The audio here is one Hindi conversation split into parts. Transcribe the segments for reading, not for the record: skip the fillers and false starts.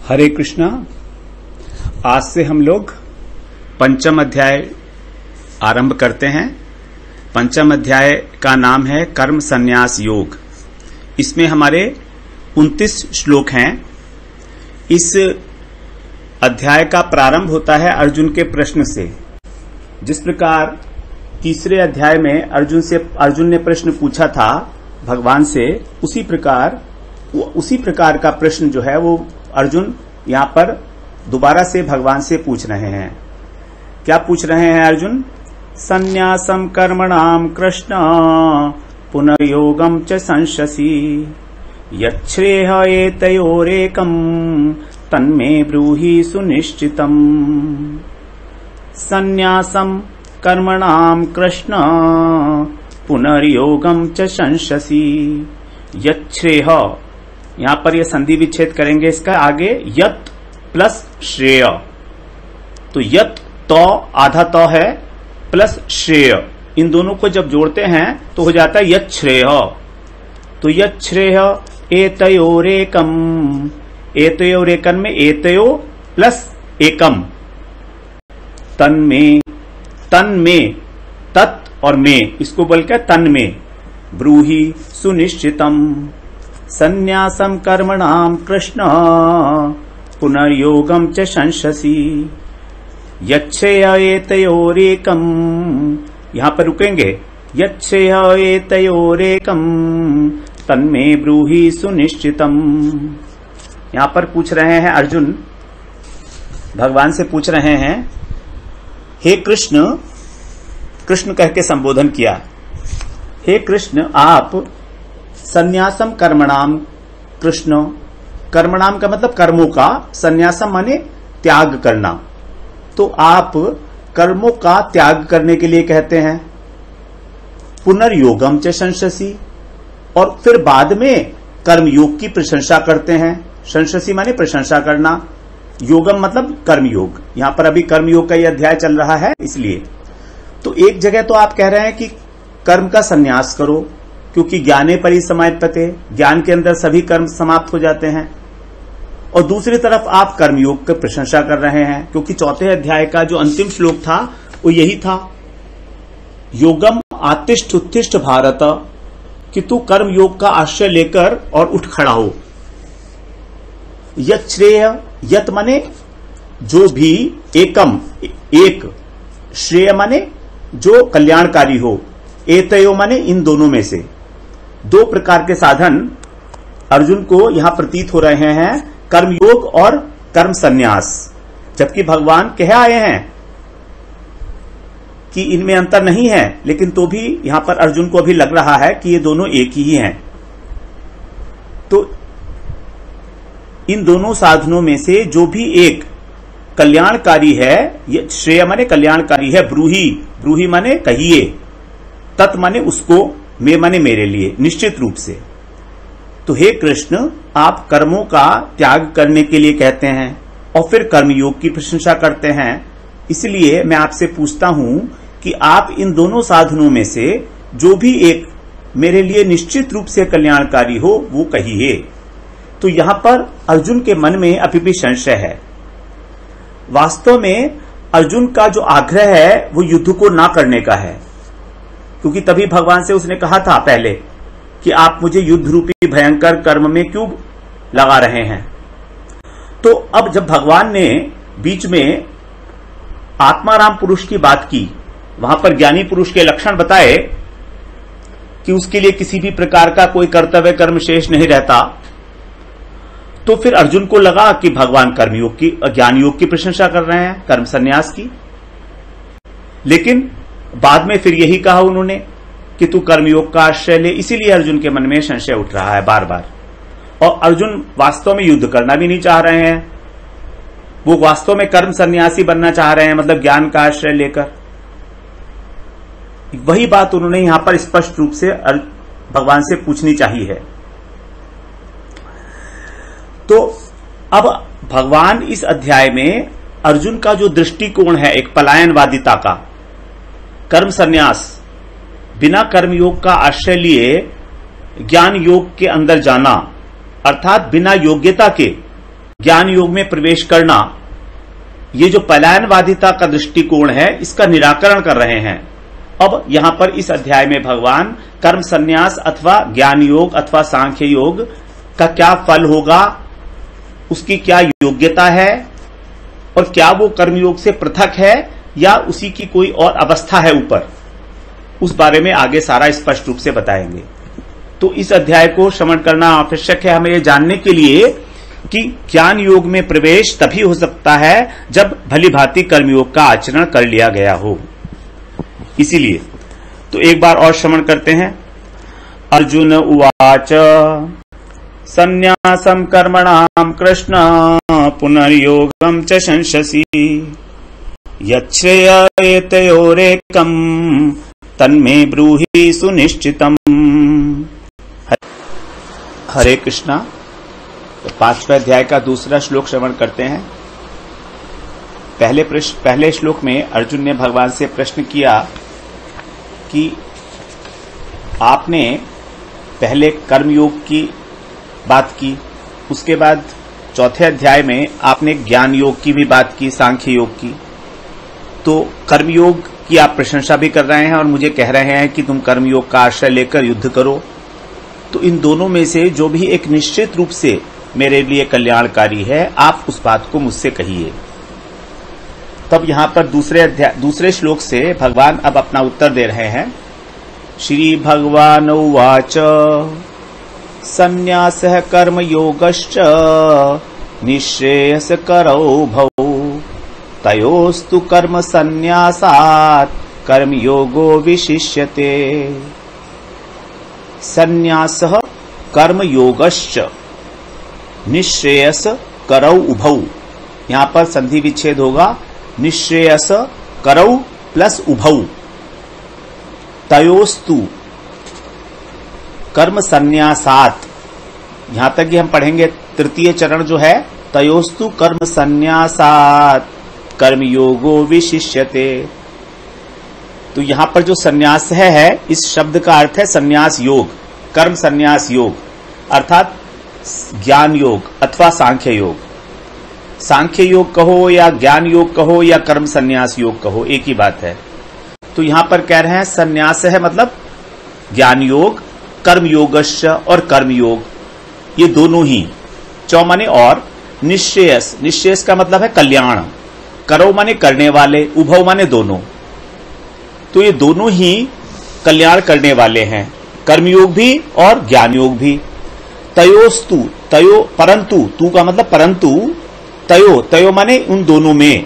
हरे कृष्णा। आज से हम लोग पंचम अध्याय आरंभ करते हैं। पंचम अध्याय का नाम है कर्म संन्यास योग। इसमें हमारे 29 श्लोक हैं। इस अध्याय का प्रारंभ होता है अर्जुन के प्रश्न से। जिस प्रकार तीसरे अध्याय में अर्जुन ने प्रश्न पूछा था भगवान से, उसी प्रकार का प्रश्न जो है वो अर्जुन यहां पर दोबारा से भगवान से पूछ रहे हैं। क्या पूछ रहे हैं अर्जुन? संन्यासम कर्मणाम कृष्ण पुनर्योगम च संशसि यच्छ्रेय एतयोरेकम तन्मे ब्रूहि सुनिश्चितम। संन्यासम कर्मणाम कृष्ण पुनर्योगम च संशसि यच्छ्रेय, यहां पर ये संधि विच्छेद करेंगे इसका आगे, यत प्लस श्रेय। तो यत तो आधा तो है प्लस श्रेय, इन दोनों को जब जोड़ते हैं तो हो जाता है यत श्रेय। तो यत श्रेय एतयोरेकम, एतयोरेकम में एतयो प्लस एकम, तन में तत् और में इसको बोलकर तन में ब्रूहि सुनिश्चितम। संन्यासम कर्मणाम कृष्ण पुनर्योगम च संशसि यच्छ्रेय एतयोरेकम, यहां पर रुकेंगे, यच्छ्रेय एतयोरेकम तन्मे ब्रूहि सुनिश्चितम। यहां पर पूछ रहे हैं अर्जुन, भगवान से पूछ रहे हैं, हे कृष्ण, कृष्ण कह के संबोधन किया, हे कृष्ण आप संन्यासम कर्मणाम कृष्ण, कर्मणाम का मतलब कर्मों का, संन्यासम माने त्याग करना, तो आप कर्मों का त्याग करने के लिए कहते हैं। पुनर्योगम च संशसि, और फिर बाद में कर्मयोग की प्रशंसा करते हैं। संशसि माने प्रशंसा करना, योगम मतलब कर्मयोग। यहां पर अभी कर्मयोग का यह अध्याय चल रहा है, इसलिए तो एक जगह तो आप कह रहे हैं कि कर्म का संन्यास करो, क्योंकि ज्ञाने परिसमाप्यते, ज्ञान के अंदर सभी कर्म समाप्त हो जाते हैं। और दूसरी तरफ आप कर्मयोग की प्रशंसा कर रहे हैं, क्योंकि चौथे अध्याय का जो अंतिम श्लोक था वो यही था, योगम आतिष्ठ उत्तिष्ठ भारत, कि तू कर्म योग का आश्रय लेकर और उठ खड़ा हो। यत श्रेय, यत माने जो भी, एकम एक, श्रेय माने जो कल्याणकारी हो, एतयो माने इन दोनों में से। दो प्रकार के साधन अर्जुन को यहां प्रतीत हो रहे हैं, कर्मयोग और कर्म संन्यास, जबकि भगवान कह आए हैं कि इनमें अंतर नहीं है, लेकिन तो भी यहां पर अर्जुन को अभी लग रहा है कि ये दोनों एक ही हैं। तो इन दोनों साधनों में से जो भी एक कल्याणकारी है, ये श्रेय माने कल्याणकारी है, ब्रूहि, ब्रूहि माने कहिए, तत् माने उसको, मैं माने मेरे लिए, निश्चित रूप से। तो हे कृष्ण आप कर्मों का त्याग करने के लिए कहते हैं और फिर कर्मयोग की प्रशंसा करते हैं। इसलिए मैं आपसे पूछता हूं कि आप इन दोनों साधनों में से जो भी एक मेरे लिए निश्चित रूप से कल्याणकारी हो वो कहिए। तो यहां पर अर्जुन के मन में अभी भी संशय है। वास्तव में अर्जुन का जो आग्रह है वो युद्ध को ना करने का है, क्योंकि तभी भगवान से उसने कहा था पहले कि आप मुझे युद्ध रूपी भयंकर कर्म में क्यों लगा रहे हैं। तो अब जब भगवान ने बीच में आत्माराम पुरुष की बात की, वहां पर ज्ञानी पुरुष के लक्षण बताए कि उसके लिए किसी भी प्रकार का कोई कर्तव्य कर्म शेष नहीं रहता, तो फिर अर्जुन को लगा कि भगवान कर्मयोग की, ज्ञान योग की प्रशंसा कर रहे हैं, कर्म संन्यास की। लेकिन बाद में फिर यही कहा उन्होंने कि तू कर्मयोग का आश्रय ले, इसीलिए अर्जुन के मन में संशय उठ रहा है बार बार। और अर्जुन वास्तव में युद्ध करना भी नहीं चाह रहे हैं, वो वास्तव में कर्म सन्यासी बनना चाह रहे हैं, मतलब ज्ञान का आश्रय लेकर। वही बात उन्होंने यहां पर स्पष्ट रूप से भगवान से पूछनी चाहिए। तो अब भगवान इस अध्याय में अर्जुन का जो दृष्टिकोण है एक पलायनवादिता का, कर्म संन्यास, बिना कर्मयोग का आश्रय लिए ज्ञान योग के अंदर जाना, अर्थात बिना योग्यता के ज्ञान योग में प्रवेश करना, ये जो पलायनवादिता का दृष्टिकोण है, इसका निराकरण कर रहे हैं। अब यहां पर इस अध्याय में भगवान कर्म संन्यास अथवा ज्ञान योग अथवा सांख्य योग का क्या फल होगा, उसकी क्या योग्यता है और क्या वो कर्मयोग से पृथक है या उसी की कोई और अवस्था है ऊपर, उस बारे में आगे सारा स्पष्ट रूप से बताएंगे। तो इस अध्याय को श्रवण करना आवश्यक है हमें ये जानने के लिए कि ज्ञान योग में प्रवेश तभी हो सकता है जब भली भांति कर्मयोग का आचरण कर लिया गया हो। इसीलिए तो एक बार और श्रवण करते हैं। अर्जुन उवाच संन्यासं कर्मणां कृष्ण पुनर्योगं च शंससि यच्छ्रेयेतयोरेकं तन्मे ब्रूहि सुनिश्चितम्। हरे कृष्णा। तो 5वें अध्याय का दूसरा श्लोक श्रवण करते हैं। पहले श्लोक में अर्जुन ने भगवान से प्रश्न किया कि आपने पहले कर्मयोग की बात की, उसके बाद चौथे अध्याय में आपने ज्ञान योग की भी बात की, सांख्य योग की। तो कर्मयोग की आप प्रशंसा भी कर रहे हैं और मुझे कह रहे हैं कि तुम कर्मयोग का आश्रय लेकर युद्ध करो। तो इन दोनों में से जो भी एक निश्चित रूप से मेरे लिए कल्याणकारी है, आप उस बात को मुझसे कहिए। तब यहां पर दूसरे श्लोक से भगवान अब अपना उत्तर दे रहे हैं। श्री भगवान उवाच संन्यासः कर्मयोगश्च निःश्रेयसकरौ भौ तयोस्तु कर्म संन्यासात् कर्मयोगो विशिष्यते। संन्यासः कर्मयोगश्च निःश्रेयस करौ उभौ। यहां पर संधि विच्छेद होगा, निःश्रेयस करौ प्लस उभौ। तयोस्तु कर्म संन्यासात्, यहां तक ही हम पढ़ेंगे। तृतीय चरण जो है, तयोस्तु कर्म संन्यासात् कर्मयोगो विशिष्यते। तो यहां पर जो संन्यास है, इस शब्द का अर्थ है संन्यास योग, कर्म संन्यास योग, अर्थात ज्ञान योग अथवा सांख्य योग। सांख्य योग कहो या ज्ञान योग कहो या कर्म संन्यास योग कहो, एक ही बात है। तो यहां पर कह रहे हैं संन्यास है मतलब ज्ञान योग, कर्म योगश्च और कर्म योग, ये दोनों ही। चौ माने और, निश्रेयस, निश्रेयस का मतलब है कल्याण, करो माने करने वाले, उभव माने दोनों। तो ये दोनों ही कल्याण करने वाले हैं, कर्मयोग भी और ज्ञान योग भी। तयोस्तु, तयो परंतु, तू का मतलब परंतु, तयो, तयो माने उन दोनों में,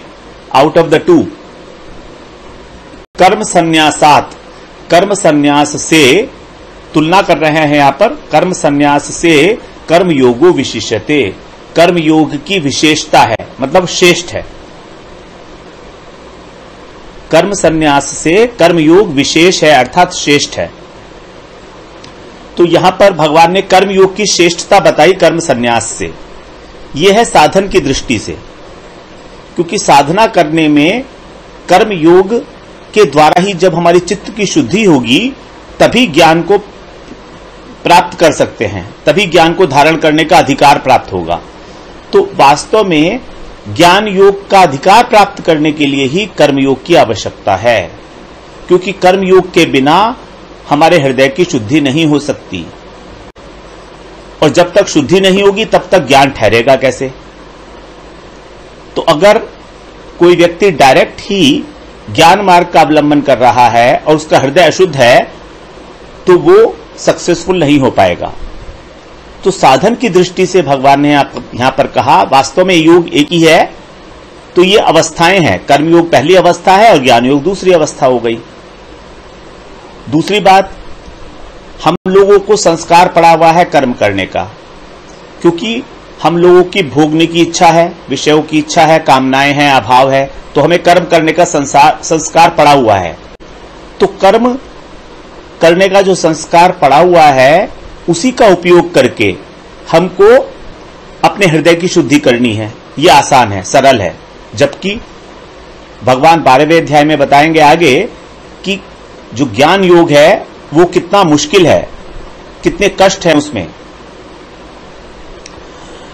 आउट ऑफ द टू। कर्म संन्यासात, कर्म संन्यास से, तुलना कर रहे हैं यहां पर, कर्म संन्यास से कर्म योगो विशिष्यते, कर्म योग की विशेषता है मतलब श्रेष्ठ है। कर्म संन्यास से कर्म योग विशेष है अर्थात श्रेष्ठ है। तो यहां पर भगवान ने कर्म योग की श्रेष्ठता बताई कर्म संन्यास से। यह है साधन की दृष्टि से, क्योंकि साधना करने में कर्म योग के द्वारा ही जब हमारी चित्त की शुद्धि होगी तभी ज्ञान को प्राप्त कर सकते हैं, तभी ज्ञान को धारण करने का अधिकार प्राप्त होगा। तो वास्तव में ज्ञान योग का अधिकार प्राप्त करने के लिए ही कर्मयोग की आवश्यकता है, क्योंकि कर्मयोग के बिना हमारे हृदय की शुद्धि नहीं हो सकती, और जब तक शुद्धि नहीं होगी तब तक ज्ञान ठहरेगा कैसे। तो अगर कोई व्यक्ति डायरेक्ट ही ज्ञान मार्ग का अवलंबन कर रहा है और उसका हृदय अशुद्ध है तो वो सक्सेसफुल नहीं हो पाएगा। तो साधन की दृष्टि से भगवान ने यहां पर कहा वास्तव में योग एक ही है। तो ये अवस्थाएं हैं, कर्मयोग पहली अवस्था है और ज्ञान योग दूसरी अवस्था हो गई। दूसरी बात, हम लोगों को संस्कार पड़ा हुआ है कर्म करने का, क्योंकि हम लोगों की भोगने की इच्छा है, विषयों की इच्छा है, कामनाएं हैं, अभाव है, तो हमें कर्म करने का संस्कार पड़ा हुआ है। तो कर्म करने का जो संस्कार पड़ा हुआ है उसी का उपयोग करके हमको अपने हृदय की शुद्धि करनी है। ये आसान है, सरल है। जबकि भगवान 12वें अध्याय में बताएंगे आगे कि जो ज्ञान योग है वो कितना मुश्किल है, कितने कष्ट है उसमें।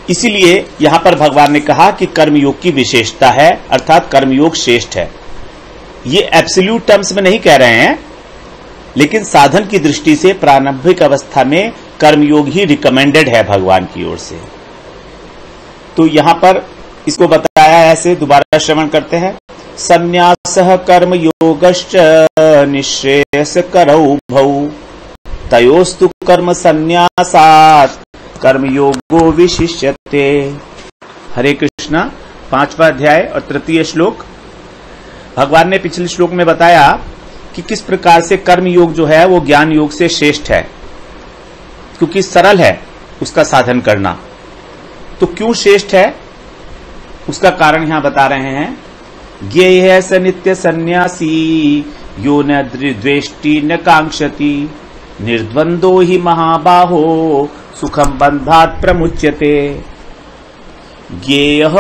इसीलिए यहां पर भगवान ने कहा कि कर्मयोग की विशेषता है, अर्थात कर्मयोग श्रेष्ठ है। ये एब्सोल्यूट टर्म्स में नहीं कह रहे हैं, लेकिन साधन की दृष्टि से प्रारंभिक अवस्था में कर्मयोग ही रिकमेंडेड है भगवान की ओर से। तो यहां पर इसको बताया है, ऐसे दोबारा श्रवण करते हैं। संन्यासः कर्मयोगश्च निःश्रेयसकरौ भौ तयोस्तु कर्म संन्यासात् कर्मयोगो विशिष्यते। हरे कृष्णा। 5वां अध्याय और 3 श्लोक। भगवान ने पिछले श्लोक में बताया कि किस प्रकार से कर्मयोग जो है वो ज्ञान योग से श्रेष्ठ है, क्योंकि सरल है उसका साधन करना। तो क्यों श्रेष्ठ है उसका कारण यहां बता रहे हैं। ज्ञेयः स नित्य सन्यासी यो न द्वेष्टि न कांक्षति निर्द्वंदो हि महाबाहो सुखम बंधात् प्रमुच्यते। ज्ञेयः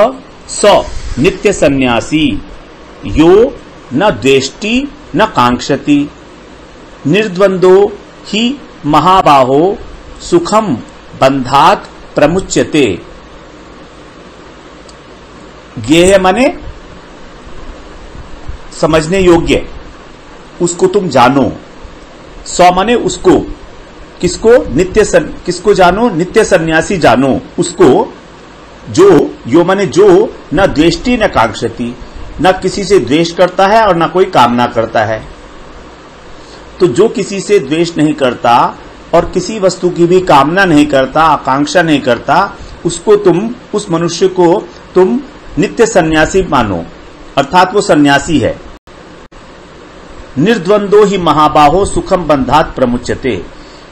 स नित्य सन्यासी यो न द्वेष्टि न कांक्षति निर्द्वंदो हि महाबाहो सुखम बंधात् प्रमुच्यते। ज्ञेय माने समझने योग्य, उसको तुम जानो। सौ माने उसको, किसको? किसको जानो? नित्य सन्यासी जानो उसको, जो यो माने जो न द्वेष्टि न कांक्षति, न किसी से द्वेष करता है और न कोई कामना करता है। तो जो किसी से द्वेष नहीं करता और किसी वस्तु की भी कामना नहीं करता, आकांक्षा नहीं करता, उसको तुम, उस मनुष्य को तुम नित्य सन्यासी मानो, अर्थात वो सन्यासी है। निर्द्वंदो ही महाबाहो सुखम बंधात् प्रमुच्यते,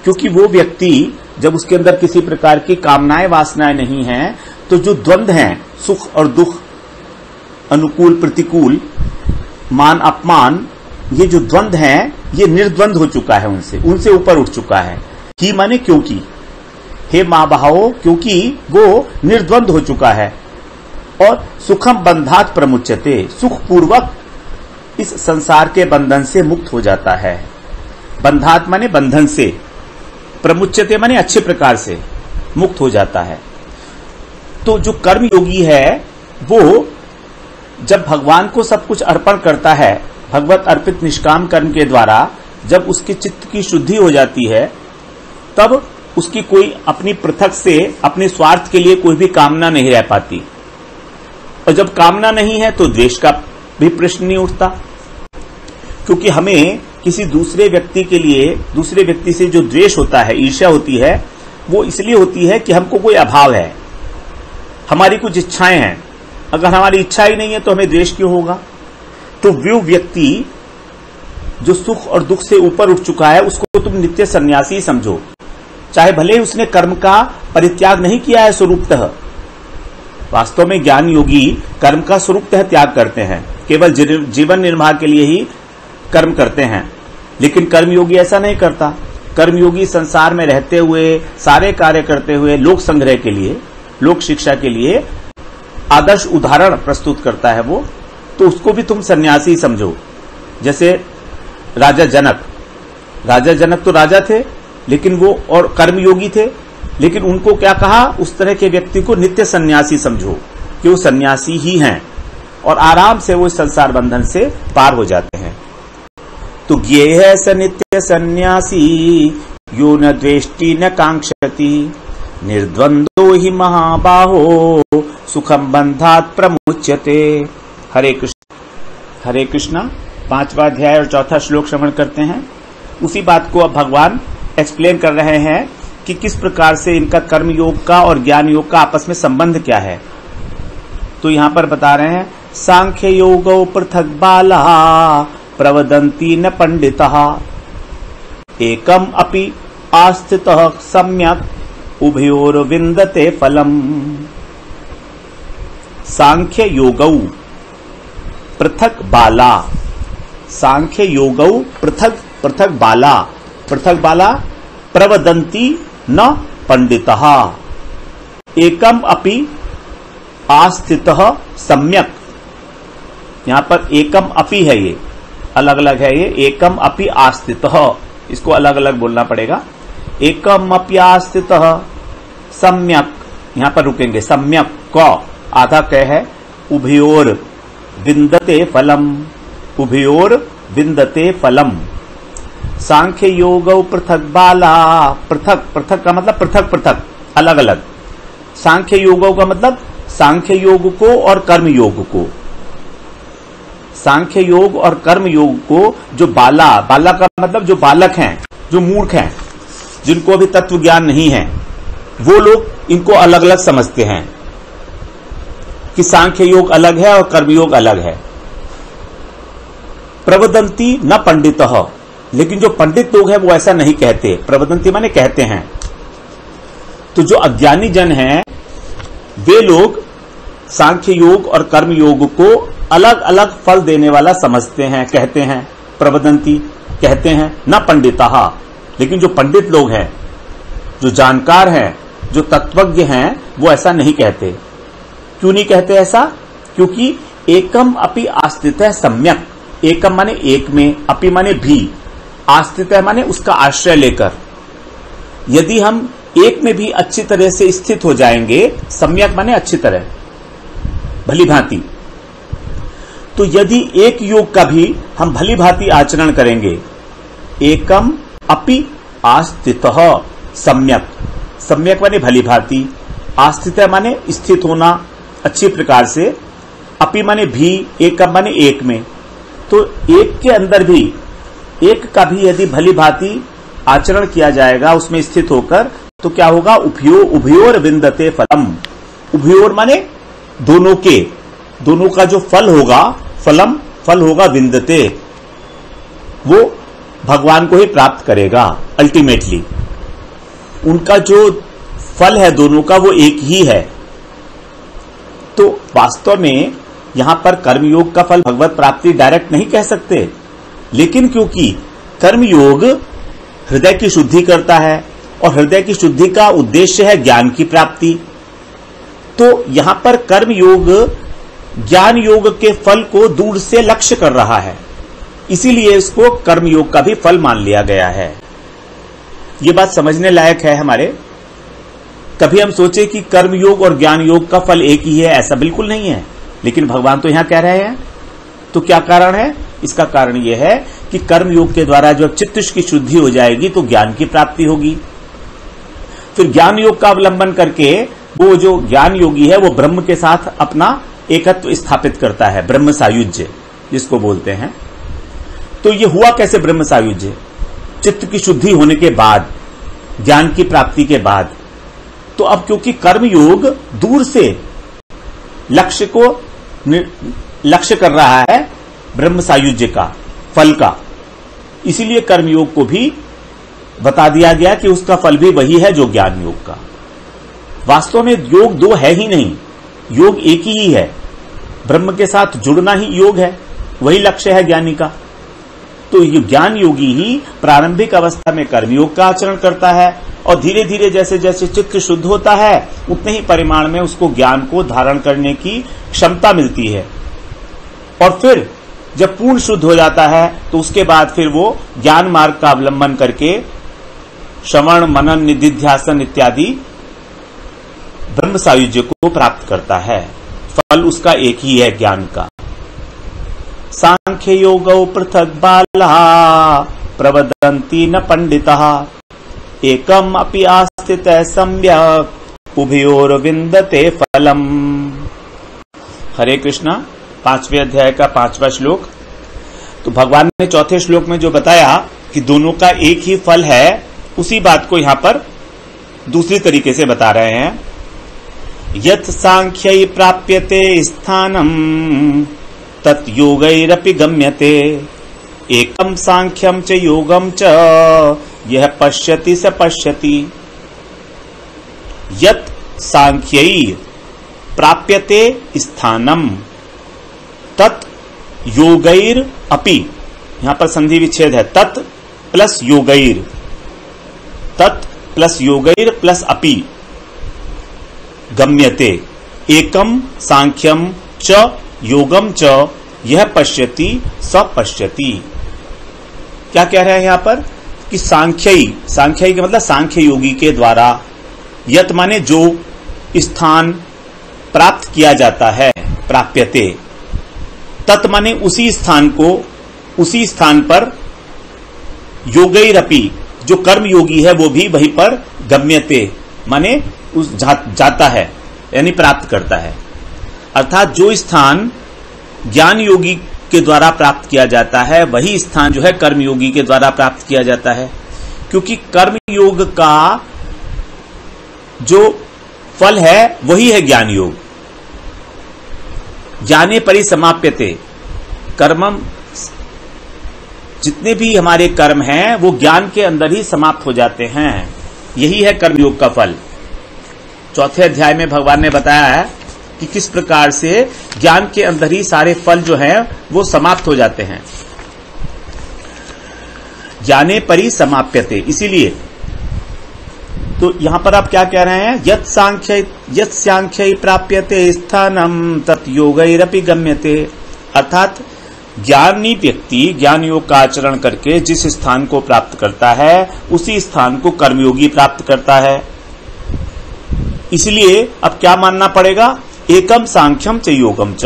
क्योंकि वो व्यक्ति जब उसके अंदर किसी प्रकार की कामनाएं वासनाएं नहीं हैं, तो जो द्वंद्व हैं, सुख और दुख, अनुकूल प्रतिकूल, मान अपमान, ये जो द्वंद्व हैं ये निर्द्वंद हो चुका है, उनसे ऊपर उठ चुका है। ही माने क्योंकि, हे महाबाहो, क्योंकि वो निर्द्वंद हो चुका है। और सुखम बंधात् प्रमुच्यते, सुख पूर्वक इस संसार के बंधन से मुक्त हो जाता है। बंधात् माने बंधन से, प्रमुच्यते माने अच्छे प्रकार से मुक्त हो जाता है। तो जो कर्म योगी है वो जब भगवान को सब कुछ अर्पण करता है, भगवत अर्पित निष्काम कर्म के द्वारा जब उसके चित्त की शुद्धि हो जाती है, तब उसकी कोई अपनी पृथक से अपने स्वार्थ के लिए कोई भी कामना नहीं रह पाती। और जब कामना नहीं है तो द्वेष का भी प्रश्न नहीं उठता, क्योंकि हमें किसी दूसरे व्यक्ति के लिए, दूसरे व्यक्ति से जो द्वेष होता है, ईर्ष्या होती है, वो इसलिए होती है कि हमको कोई अभाव है, हमारी कुछ इच्छाएं हैं। अगर हमारी इच्छा ही नहीं है तो हमें द्वेष क्यों होगा? तो वो व्यक्ति जो सुख और दुख से ऊपर उठ चुका है, उसको तुम नित्य सन्यासी समझो, चाहे भले ही उसने कर्म का परित्याग नहीं किया है स्वरूपतः। वास्तव में ज्ञान योगी कर्म का स्वरूपतः त्याग करते हैं, केवल जीवन निर्वाह के लिए ही कर्म करते हैं। लेकिन कर्मयोगी ऐसा नहीं करता। कर्मयोगी संसार में रहते हुए, सारे कार्य करते हुए, लोक संग्रह के लिए, लोक शिक्षा के लिए आदर्श उदाहरण प्रस्तुत करता है वो। तो उसको भी तुम सन्यासी समझो। जैसे राजा जनक तो राजा थे, लेकिन वो और कर्मयोगी थे, लेकिन उनको क्या कहा? उस तरह के व्यक्ति को नित्य सन्यासी समझो कि वो सन्यासी ही हैं और आराम से वो संसार बंधन से पार हो जाते हैं। तो ज्ञेयः स नित्य सन्यासी यो न द्वेष्टि न कांक्षति निर्द्वंदो हि महाबाहो सुखम बंधात् प्रमुच्यते। हरे कृष्णा। 5वां अध्याय और 4था श्लोक श्रवण करते हैं। उसी बात को अब भगवान एक्सप्लेन कर रहे हैं कि किस प्रकार से इनका कर्म योग का और ज्ञान योग का आपस में संबंध क्या है। तो यहां पर बता रहे हैं, सांख्य योगो पृथक बाला प्रवदन्ति न पंडितः एकम अपि आस्थितः सम्यक उभयोर विन्दते फलम। सांख्य योगौ पृथक बाला, सांख्य योगौ पृथक बाला प्रवदन्ति न पंडितः एकम अपि आस्थितः सम्यक। यहां पर एकम अपि है, ये अलग अलग है, ये एकम अपि आस्थितः, इसको अलग अलग बोलना पड़ेगा। एकम अपि आस्थितः सम्यक यहां पर रुकेंगे। सम्यक क आधा क है। उभयोर विंदते फलम, उभयोर विंदते फलम। सांख्य योग पृथक बाला, पृथक, पृथक का मतलब पृथक पृथक, अलग अलग। सांख्य योगों का मतलब सांख्य योग को और कर्म योग को, सांख्य योग और कर्म योग को जो बाला, बाला का मतलब जो बालक हैं, जो मूर्ख हैं, जिनको अभी तत्व ज्ञान नहीं है, वो लोग इनको अलग अलग समझते हैं कि सांख्य योग अलग है और कर्मयोग अलग है। प्रवदंती न पंडितः, लेकिन जो पंडित लोग हैं वो ऐसा नहीं कहते। प्रवदंती माने कहते हैं। तो जो अज्ञानी जन हैं वे लोग सांख्य योग और कर्म योग को अलग अलग फल देने वाला समझते हैं, कहते हैं। प्रवदंती कहते हैं, न पंडितः, लेकिन जो पंडित लोग हैं, जो जानकार हैं, जो तत्वज्ञ हैं, वो ऐसा नहीं कहते। क्यों नहीं कहते ऐसा? क्योंकि एकम अपि आस्थितः सम्यक, एकम माने एक में, अपि माने भी, आस्थितः माने उसका आश्रय लेकर। यदि हम एक में भी अच्छी तरह से स्थित हो जाएंगे, सम्यक माने अच्छी तरह, भली भांति, तो यदि एक योग का भी हम भली भांति आचरण करेंगे, एकम अपि आस्थितः सम्यक, सम्यक माने भली भांति, आस्थितः माने स्थित होना अच्छी प्रकार से, अपि माने भी, एकम माने एक में। तो एक के अंदर भी, एक का भी यदि भली भांति आचरण किया जाएगा उसमें स्थित होकर, तो क्या होगा? उभयोर विंदते फलम। उभयोर माने दोनों के, दोनों का जो फल होगा, फलम फल होगा, विंदते वो भगवान को ही प्राप्त करेगा अल्टीमेटली। उनका जो फल है दोनों का वो एक ही है। तो वास्तव में यहां पर कर्मयोग का फल भगवत प्राप्ति डायरेक्ट नहीं कह सकते, लेकिन क्योंकि कर्मयोग हृदय की शुद्धि करता है और हृदय की शुद्धि का उद्देश्य है ज्ञान की प्राप्ति, तो यहां पर कर्मयोग ज्ञान योग के फल को दूर से लक्ष्य कर रहा है, इसीलिए इसको कर्मयोग का भी फल मान लिया गया है। ये बात समझने लायक है हमारे। कभी हम सोचे कि कर्मयोग और ज्ञान योग का फल एक ही है, ऐसा बिल्कुल नहीं है, लेकिन भगवान तो यहां कह रहे हैं। तो क्या कारण है? इसका कारण यह है कि कर्मयोग के द्वारा जब चित्त की शुद्धि हो जाएगी तो ज्ञान की प्राप्ति होगी। फिर ज्ञान योग का अवलंबन करके वो जो ज्ञान योगी है वो ब्रह्म के साथ अपना एकत्व स्थापित करता है, ब्रह्म सायुज्य जिसको बोलते हैं। तो ये हुआ कैसे ब्रह्म सायुज्य? चित्त की शुद्धि होने के बाद, ज्ञान की प्राप्ति के बाद। तो अब क्योंकि कर्मयोग दूर से लक्ष्य को लक्ष्य कर रहा है ब्रह्म सायुज्य का, फल का, इसीलिए कर्मयोग को भी बता दिया गया कि उसका फल भी वही है जो ज्ञान योग का। वास्तव में योग दो है ही नहीं, योग एक ही है। ब्रह्म के साथ जुड़ना ही योग है, वही लक्ष्य है ज्ञानी का। तो ये ज्ञान योगी ही प्रारंभिक अवस्था में कर्मयोग का आचरण करता है और धीरे धीरे जैसे जैसे चित्त शुद्ध होता है उतने ही परिमाण में उसको ज्ञान को धारण करने की क्षमता मिलती है। और फिर जब पूर्ण शुद्ध हो जाता है तो उसके बाद फिर वो ज्ञान मार्ग का अवलंबन करके श्रवण, मनन, निधिध्यासन इत्यादि ब्रह्म सायुज्य को प्राप्त करता है। फल उसका एक ही है, ज्ञान का। सांख्य योगौ पृथक बाला प्रवदन्ति न पंडितः एकम अपि आस्थितः सम्यक् उभयोर विंदते फलम। हरे कृष्णा। 5वें अध्याय का 5वां श्लोक। तो भगवान ने चौथे श्लोक में जो बताया कि दोनों का एक ही फल है, उसी बात को यहां पर दूसरी तरीके से बता रहे हैं। यत् सांख्यै प्राप्यते स्थानम तत् योगैरपि गम्यते एकम सांख्यम च योगम च यह पश्यति स पश्यति। यत् सांख्यै प्राप्यते स्थानम तत् योगैर अपि, यहां पर संधि विच्छेद है, तत् प्लस योगैर, तत् प्लस योगैर प्लस अपि गम्यते एकम सांख्यम च योगम च यह पश्यति स पश्यति। क्या कह रहे हैं यहां पर कि सांख्यई, सांख्यई का मतलब सांख्य योगी के द्वारा, यत माने जो, स्थान प्राप्त किया जाता है, प्राप्यते, तत् माने उसी स्थान को, उसी स्थान पर योगैरपि, जो कर्म योगी है वो भी वहीं पर गम्यते माने उस जाता है, यानी प्राप्त करता है। अर्थात जो स्थान ज्ञान योगी के द्वारा प्राप्त किया जाता है वही स्थान जो है कर्म योगी के द्वारा प्राप्त किया जाता है, क्योंकि कर्म योग का जो फल है वही है ज्ञान योग। ज्ञाने परिसमाप्यते, कर्मम, जितने भी हमारे कर्म हैं वो ज्ञान के अंदर ही समाप्त हो जाते हैं, यही है कर्मयोग का फल। चौथे अध्याय में भगवान ने बताया है कि किस प्रकार से ज्ञान के अंदर ही सारे फल जो हैं वो समाप्त हो जाते हैं। ज्ञाने परिसमाप्यते, इसीलिए तो यहां पर आप क्या कह रहे हैं, यत् सांख्य प्राप्यते स्थानम तत् योगैरपि गम्यते, अर्थात ज्ञानी व्यक्ति ज्ञान योग का आचरण करके जिस स्थान को प्राप्त करता है उसी स्थान को कर्मयोगी प्राप्त करता है। इसलिए अब क्या मानना पड़ेगा, एकम सांख्यम च योगम च,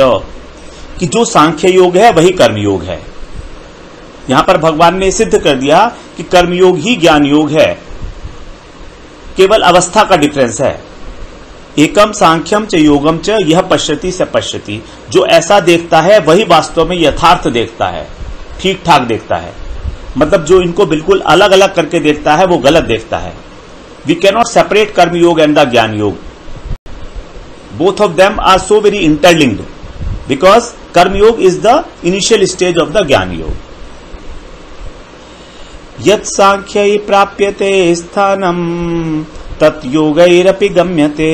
कि जो सांख्य योग है वही कर्मयोग है। यहां पर भगवान ने सिद्ध कर दिया कि कर्मयोग ही ज्ञान योग है, केवल अवस्था का डिफरेंस है। एकम सांख्यम च योगम च यह पश्यति स पश्यति, जो ऐसा देखता है वही वास्तव में यथार्थ देखता है, ठीक ठाक देखता है। मतलब जो इनको बिल्कुल अलग अलग करके देखता है वो गलत देखता है। वी कैनॉट सेपरेट कर्म योग and the Gyan Yog, both of them are so very interlinked, because Karma Yog is the initial stage of the Gyan Yog. यत् सांख्यै प्राप्यते स्थानम तत् योगैरपि गम्यते,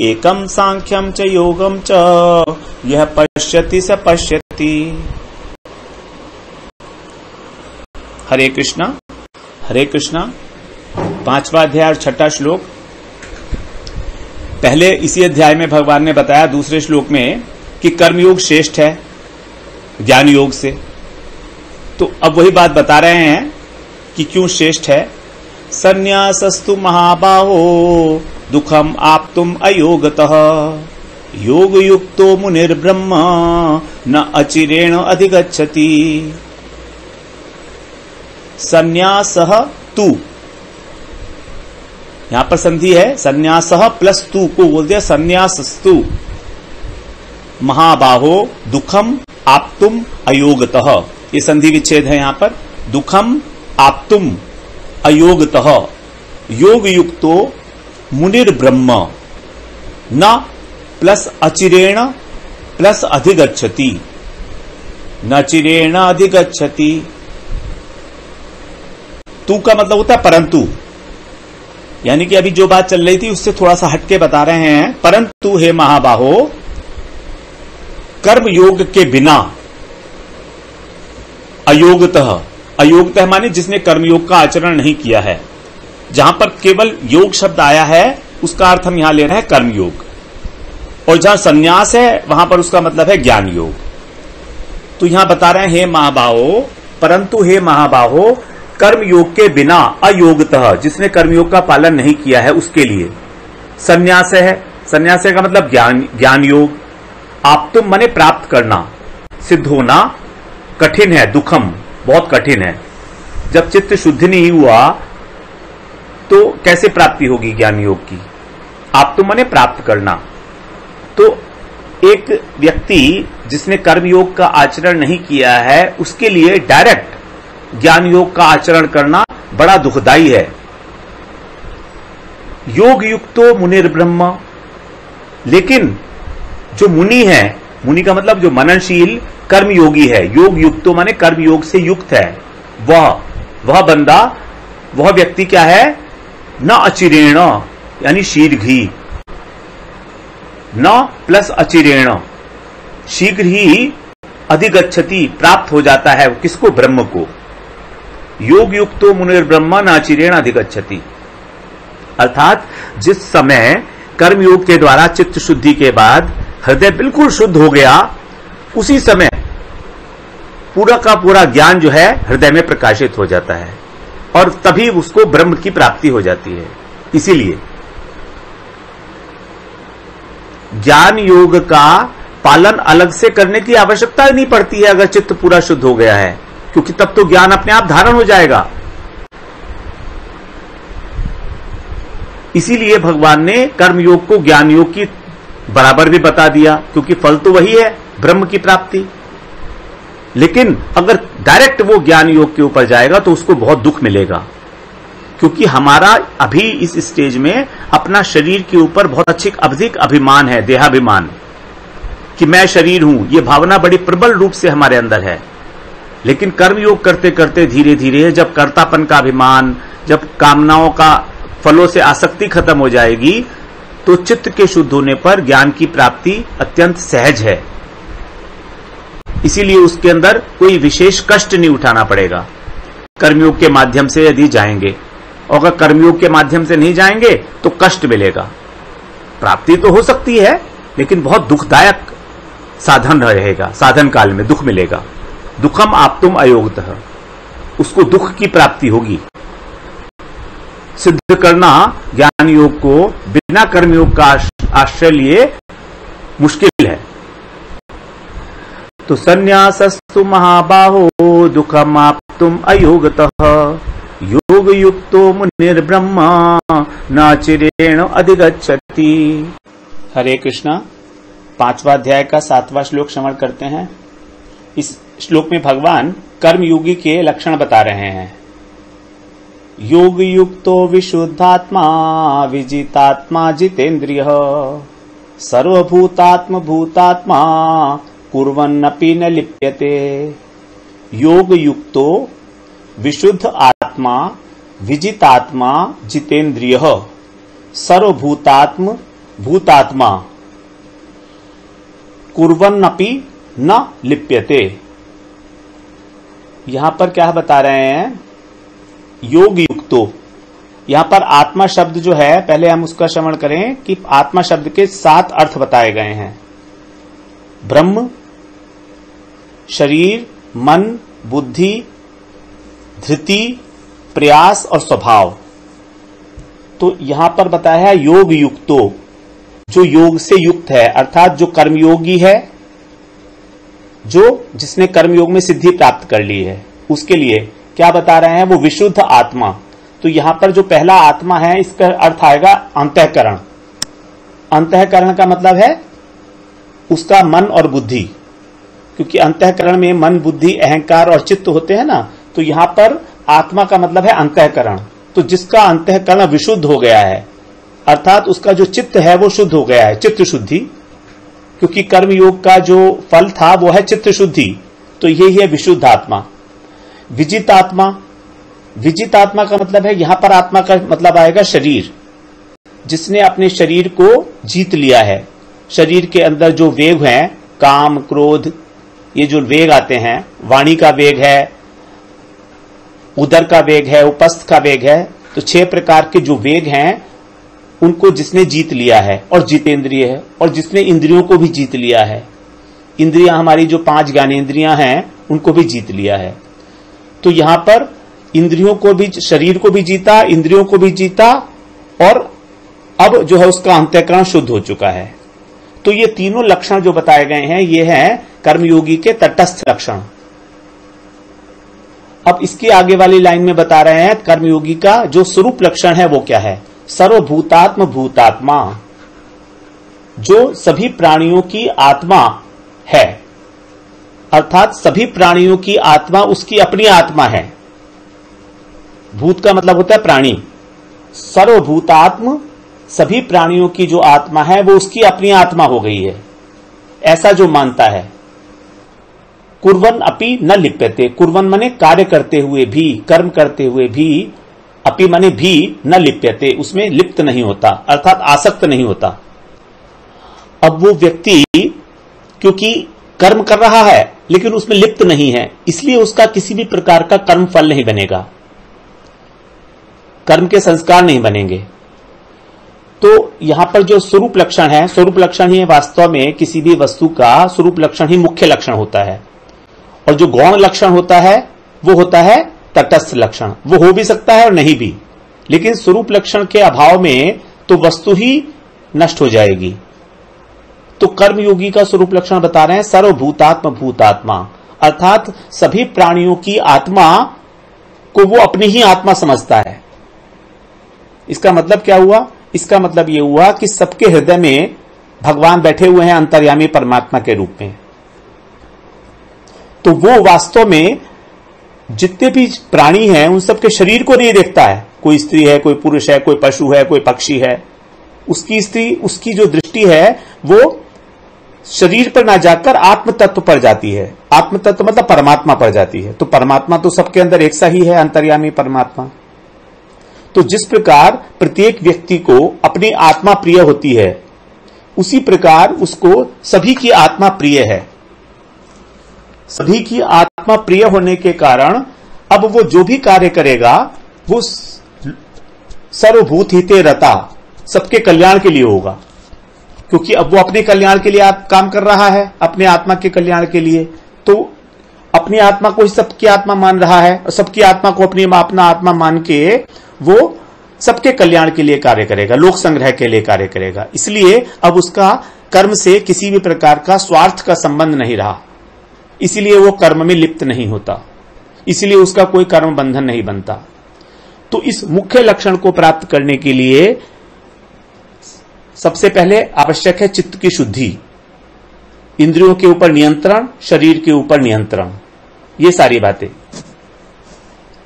एकम सांख्यम च योगम च यह पश्यति स पश्यति। हरे कृष्णा हरे कृष्णा। 5वां अध्याय और 6ठा श्लोक। पहले इसी अध्याय में भगवान ने बताया दूसरे श्लोक में कि कर्मयोग श्रेष्ठ है ज्ञान योग से, तो अब वही बात बता रहे हैं कि क्यों श्रेष्ठ है। संन्यासस्तु महाबाहो दुखम आप्तुम अयोगतः, योग युक्तो मुनिर्ब्रह्म न अचिरेण अधिगच्छति। संन्यासः तु, यहां पर संधि है, संन्यासः प्लस तु को बोल दिया संन्यासस्तु। महाबाहो दुखम आप्तुम अयोगतः, ये संधि विच्छेद है यहां पर। दुखम आप्तुम अयोगतः, योग युक्तो मुनिर्ब्रह्म न प्लस अचिरेण प्लस अधिगच्छति, न चिरेण अधिगच्छति। तू का मतलब होता है परंतु, यानी कि अभी जो बात चल रही थी उससे थोड़ा सा हटके बता रहे हैं। परंतु हे महाबाहो, कर्म योग के बिना अयोगतः, अयोगतः माने जिसने कर्मयोग का आचरण नहीं किया है। जहां पर केवल योग शब्द आया है उसका अर्थ हम यहां ले रहे हैं कर्मयोग, और जहां संन्यास है वहां पर उसका मतलब है ज्ञान योग। तो यहां बता रहे हैं हे महाबाहो, परंतु हे महाबाहो, कर्मयोग के बिना अयोगतः, जिसने कर्मयोग का पालन नहीं किया है उसके लिए संन्यास है। संन्यास का मतलब ज्ञान योग। आप तुम मने प्राप्त करना, सिद्ध होना कठिन है, दुखम बहुत कठिन है। जब चित्त शुद्धि नहीं हुआ तो कैसे प्राप्ति होगी ज्ञान योग की। आप तो मने प्राप्त करना। तो एक व्यक्ति जिसने कर्म योग का आचरण नहीं किया है उसके लिए डायरेक्ट ज्ञान योग का आचरण करना बड़ा दुखदाई है। योग युक्तो मुनिर्ब्रह्म, लेकिन जो मुनि है, मुनि का मतलब जो मननशील कर्मयोगी है, योग युक्तो माने कर्म योग से युक्त है, वह बंदा, वह व्यक्ति क्या है, न अचिरेण यानी शीघ्र, न प्लस अचिरेण शीघ्र ही अधिगच्छति प्राप्त हो जाता है। किसको, ब्रह्म को। योग युक्तो मुनिर्ब्रह्म न अचिरेण अधिगच्छति, अर्थात जिस समय कर्मयोग के द्वारा चित्त शुद्धि के बाद हृदय बिल्कुल शुद्ध हो गया, उसी समय पूरा का पूरा ज्ञान जो है हृदय में प्रकाशित हो जाता है और तभी उसको ब्रह्म की प्राप्ति हो जाती है। इसीलिए ज्ञान योग का पालन अलग से करने की आवश्यकता नहीं पड़ती है अगर चित्त पूरा शुद्ध हो गया है, क्योंकि तब तो ज्ञान अपने आप धारण हो जाएगा। इसीलिए भगवान ने कर्मयोग को ज्ञान योग की बराबर भी बता दिया, क्योंकि फल तो वही है, ब्रह्म की प्राप्ति। लेकिन अगर डायरेक्ट वो ज्ञान योग के ऊपर जाएगा तो उसको बहुत दुख मिलेगा, क्योंकि हमारा अभी इस स्टेज में अपना शरीर के ऊपर बहुत अधिक अभिमान है, देहाभिमान, कि मैं शरीर हूं, ये भावना बड़ी प्रबल रूप से हमारे अंदर है। लेकिन कर्मयोग करते करते धीरे धीरे जब कर्तापन का अभिमान, जब कामनाओं का फलों से आसक्ति खत्म हो जाएगी, तो चित्त के शुद्ध होने पर ज्ञान की प्राप्ति अत्यंत सहज है। इसीलिए उसके अंदर कोई विशेष कष्ट नहीं उठाना पड़ेगा कर्मयोग के माध्यम से यदि जाएंगे। और अगर कर्मयोग के माध्यम से नहीं जाएंगे तो कष्ट मिलेगा। प्राप्ति तो हो सकती है लेकिन बहुत दुखदायक साधन रहेगा, साधन काल में दुख मिलेगा। दुखम आप्तुम अयोगतः, उसको दुख की प्राप्ति होगी। सिद्ध करना ज्ञान योग को बिना कर्मयोग का आश्रय लिए मुश्किल है। तो संन्यासस्तु महाबाहो दुखमाप्तुम अयोगतः योग युक्तो मुनिर्ब्रह्मा न चिरेण अधिगच्छति। हरे कृष्णा। 5वां अध्याय का 7वां श्लोक श्रवण करते हैं। इस श्लोक में भगवान कर्मयोगी के लक्षण बता रहे हैं। योग युक्तो विशुद्धात्मा विजितात्मा जितेन्द्रियः सर्वभूतात्म भूतात्मा कुर्वन्नपि न लिप्यते। योग युक्तो विशुद्ध आत्मा विजितात्मा जितेन्द्रियः सर्वभूतात्म भूतात्मा कुर्वन्नपि न लिप्यते। यहां पर क्या बता रहे हैं? योग युक्तो, यहां पर आत्मा शब्द जो है, पहले हम उसका श्रवण करें कि आत्मा शब्द के 7 अर्थ बताए गए हैं। ब्रह्म, शरीर, मन, बुद्धि, धृति, प्रयास और स्वभाव। तो यहां पर बताया है योग युक्तो, जो योग से युक्त है, अर्थात जो कर्मयोगी है, जो जिसने कर्मयोग में सिद्धि प्राप्त कर ली है, उसके लिए क्या बता रहे हैं? वो विशुद्ध आत्मा। तो यहां पर जो पहला आत्मा है, इसका अर्थ आएगा अंतःकरण। अंतःकरण का मतलब है उसका मन और बुद्धि, क्योंकि अंतःकरण में मन, बुद्धि, अहंकार और चित्त होते हैं ना। तो यहां पर आत्मा का मतलब है अंतःकरण। तो जिसका अंतःकरण विशुद्ध हो गया है, अर्थात उसका जो चित्त है वो शुद्ध हो गया है, चित्त शुद्धि, क्योंकि कर्मयोग का जो फल था वो है चित्त शुद्धि। तो यही है विशुद्ध आत्मा। विजित आत्मा, विजित आत्मा का मतलब है, यहां पर आत्मा का मतलब आएगा शरीर, जिसने अपने शरीर को जीत लिया है। शरीर के अंदर जो वेग हैं, काम, क्रोध, ये जो वेग आते हैं, वाणी का वेग है, उदर का वेग है, उपस्थ का वेग है, तो 6 प्रकार के जो वेग हैं उनको जिसने जीत लिया है और जितेंद्रिय है, और जिसने इंद्रियों को भी जीत लिया है। इंद्रियां हमारी जो 5 ज्ञानेंद्रियां हैं उनको भी जीत लिया है। तो यहां पर इंद्रियों को भी, शरीर को भी जीता, इंद्रियों को भी जीता, और अब जो है उसका अंतःकरण शुद्ध हो चुका है। तो ये तीनों लक्षण जो बताए गए हैं, ये हैं कर्मयोगी के तटस्थ लक्षण। अब इसके आगे वाली लाइन में बता रहे हैं कर्मयोगी का जो स्वरूप लक्षण है वो क्या है? सर्वभूतात्म भूतात्मा, जो सभी प्राणियों की आत्मा है, अर्थात सभी प्राणियों की आत्मा उसकी अपनी आत्मा है। भूत का मतलब होता है प्राणी। सर्वभूतात्म, सभी प्राणियों की जो आत्मा है वो उसकी अपनी आत्मा हो गई है, ऐसा जो मानता है। कुर्वन अपि न लिप्यते, कुर्वन माने कार्य करते हुए भी, कर्म करते हुए भी, अपि माने भी, न लिप्यते, उसमें लिप्त नहीं होता, अर्थात आसक्त नहीं होता। अब वो व्यक्ति क्योंकि कर्म कर रहा है लेकिन उसमें लिप्त नहीं है, इसलिए उसका किसी भी प्रकार का कर्म फल नहीं बनेगा, कर्म के संस्कार नहीं बनेंगे। तो यहां पर जो स्वरूप लक्षण है, स्वरूप लक्षण ही वास्तव में किसी भी वस्तु का स्वरूप लक्षण ही मुख्य लक्षण होता है, और जो गौण लक्षण होता है वो होता है तटस्थ लक्षण। वो हो भी सकता है और नहीं भी, लेकिन स्वरूप लक्षण के अभाव में तो वस्तु ही नष्ट हो जाएगी। तो कर्मयोगी का स्वरूप लक्षण बता रहे हैं सर्वभूतात्म भूतात्मा, अर्थात सभी प्राणियों की आत्मा को वो अपनी ही आत्मा समझता है। इसका मतलब क्या हुआ? इसका मतलब यह हुआ कि सबके हृदय में भगवान बैठे हुए हैं अंतर्यामी परमात्मा के रूप में। तो वो वास्तव में जितने भी प्राणी हैं उन सबके शरीर को नहीं देखता है। कोई स्त्री है, कोई पुरुष है, कोई पशु है, कोई पक्षी है, उसकी जो दृष्टि है वो शरीर पर ना जाकर आत्म तत्व पर जाती है। आत्म तत्व मतलब परमात्मा पर जाती है। तो परमात्मा तो सबके अंदर एक सा ही है, अंतर्यामी परमात्मा। तो जिस प्रकार प्रत्येक व्यक्ति को अपनी आत्मा प्रिय होती है, उसी प्रकार उसको सभी की आत्मा प्रिय है। सभी की आत्मा प्रिय होने के कारण अब वो जो भी कार्य करेगा वो सर्वभूत हिते रता, सबके कल्याण के लिए होगा, क्योंकि अब वो अपने कल्याण के लिए काम कर रहा है, अपने आत्मा के कल्याण के लिए। तो अपनी आत्मा को ही सबकी आत्मा मान रहा है और सबकी आत्मा को अपना आत्मा मान के वो सबके कल्याण के लिए कार्य करेगा, लोक संग्रह के लिए कार्य करेगा। इसलिए अब उसका कर्म से किसी भी प्रकार का स्वार्थ का संबंध नहीं रहा, इसलिए वो कर्म में लिप्त नहीं होता, इसलिए उसका कोई कर्म बंधन नहीं बनता। तो इस मुख्य लक्षण को प्राप्त करने के लिए सबसे पहले आवश्यक है चित्त की शुद्धि, इंद्रियों के ऊपर नियंत्रण, शरीर के ऊपर नियंत्रण, ये सारी बातें।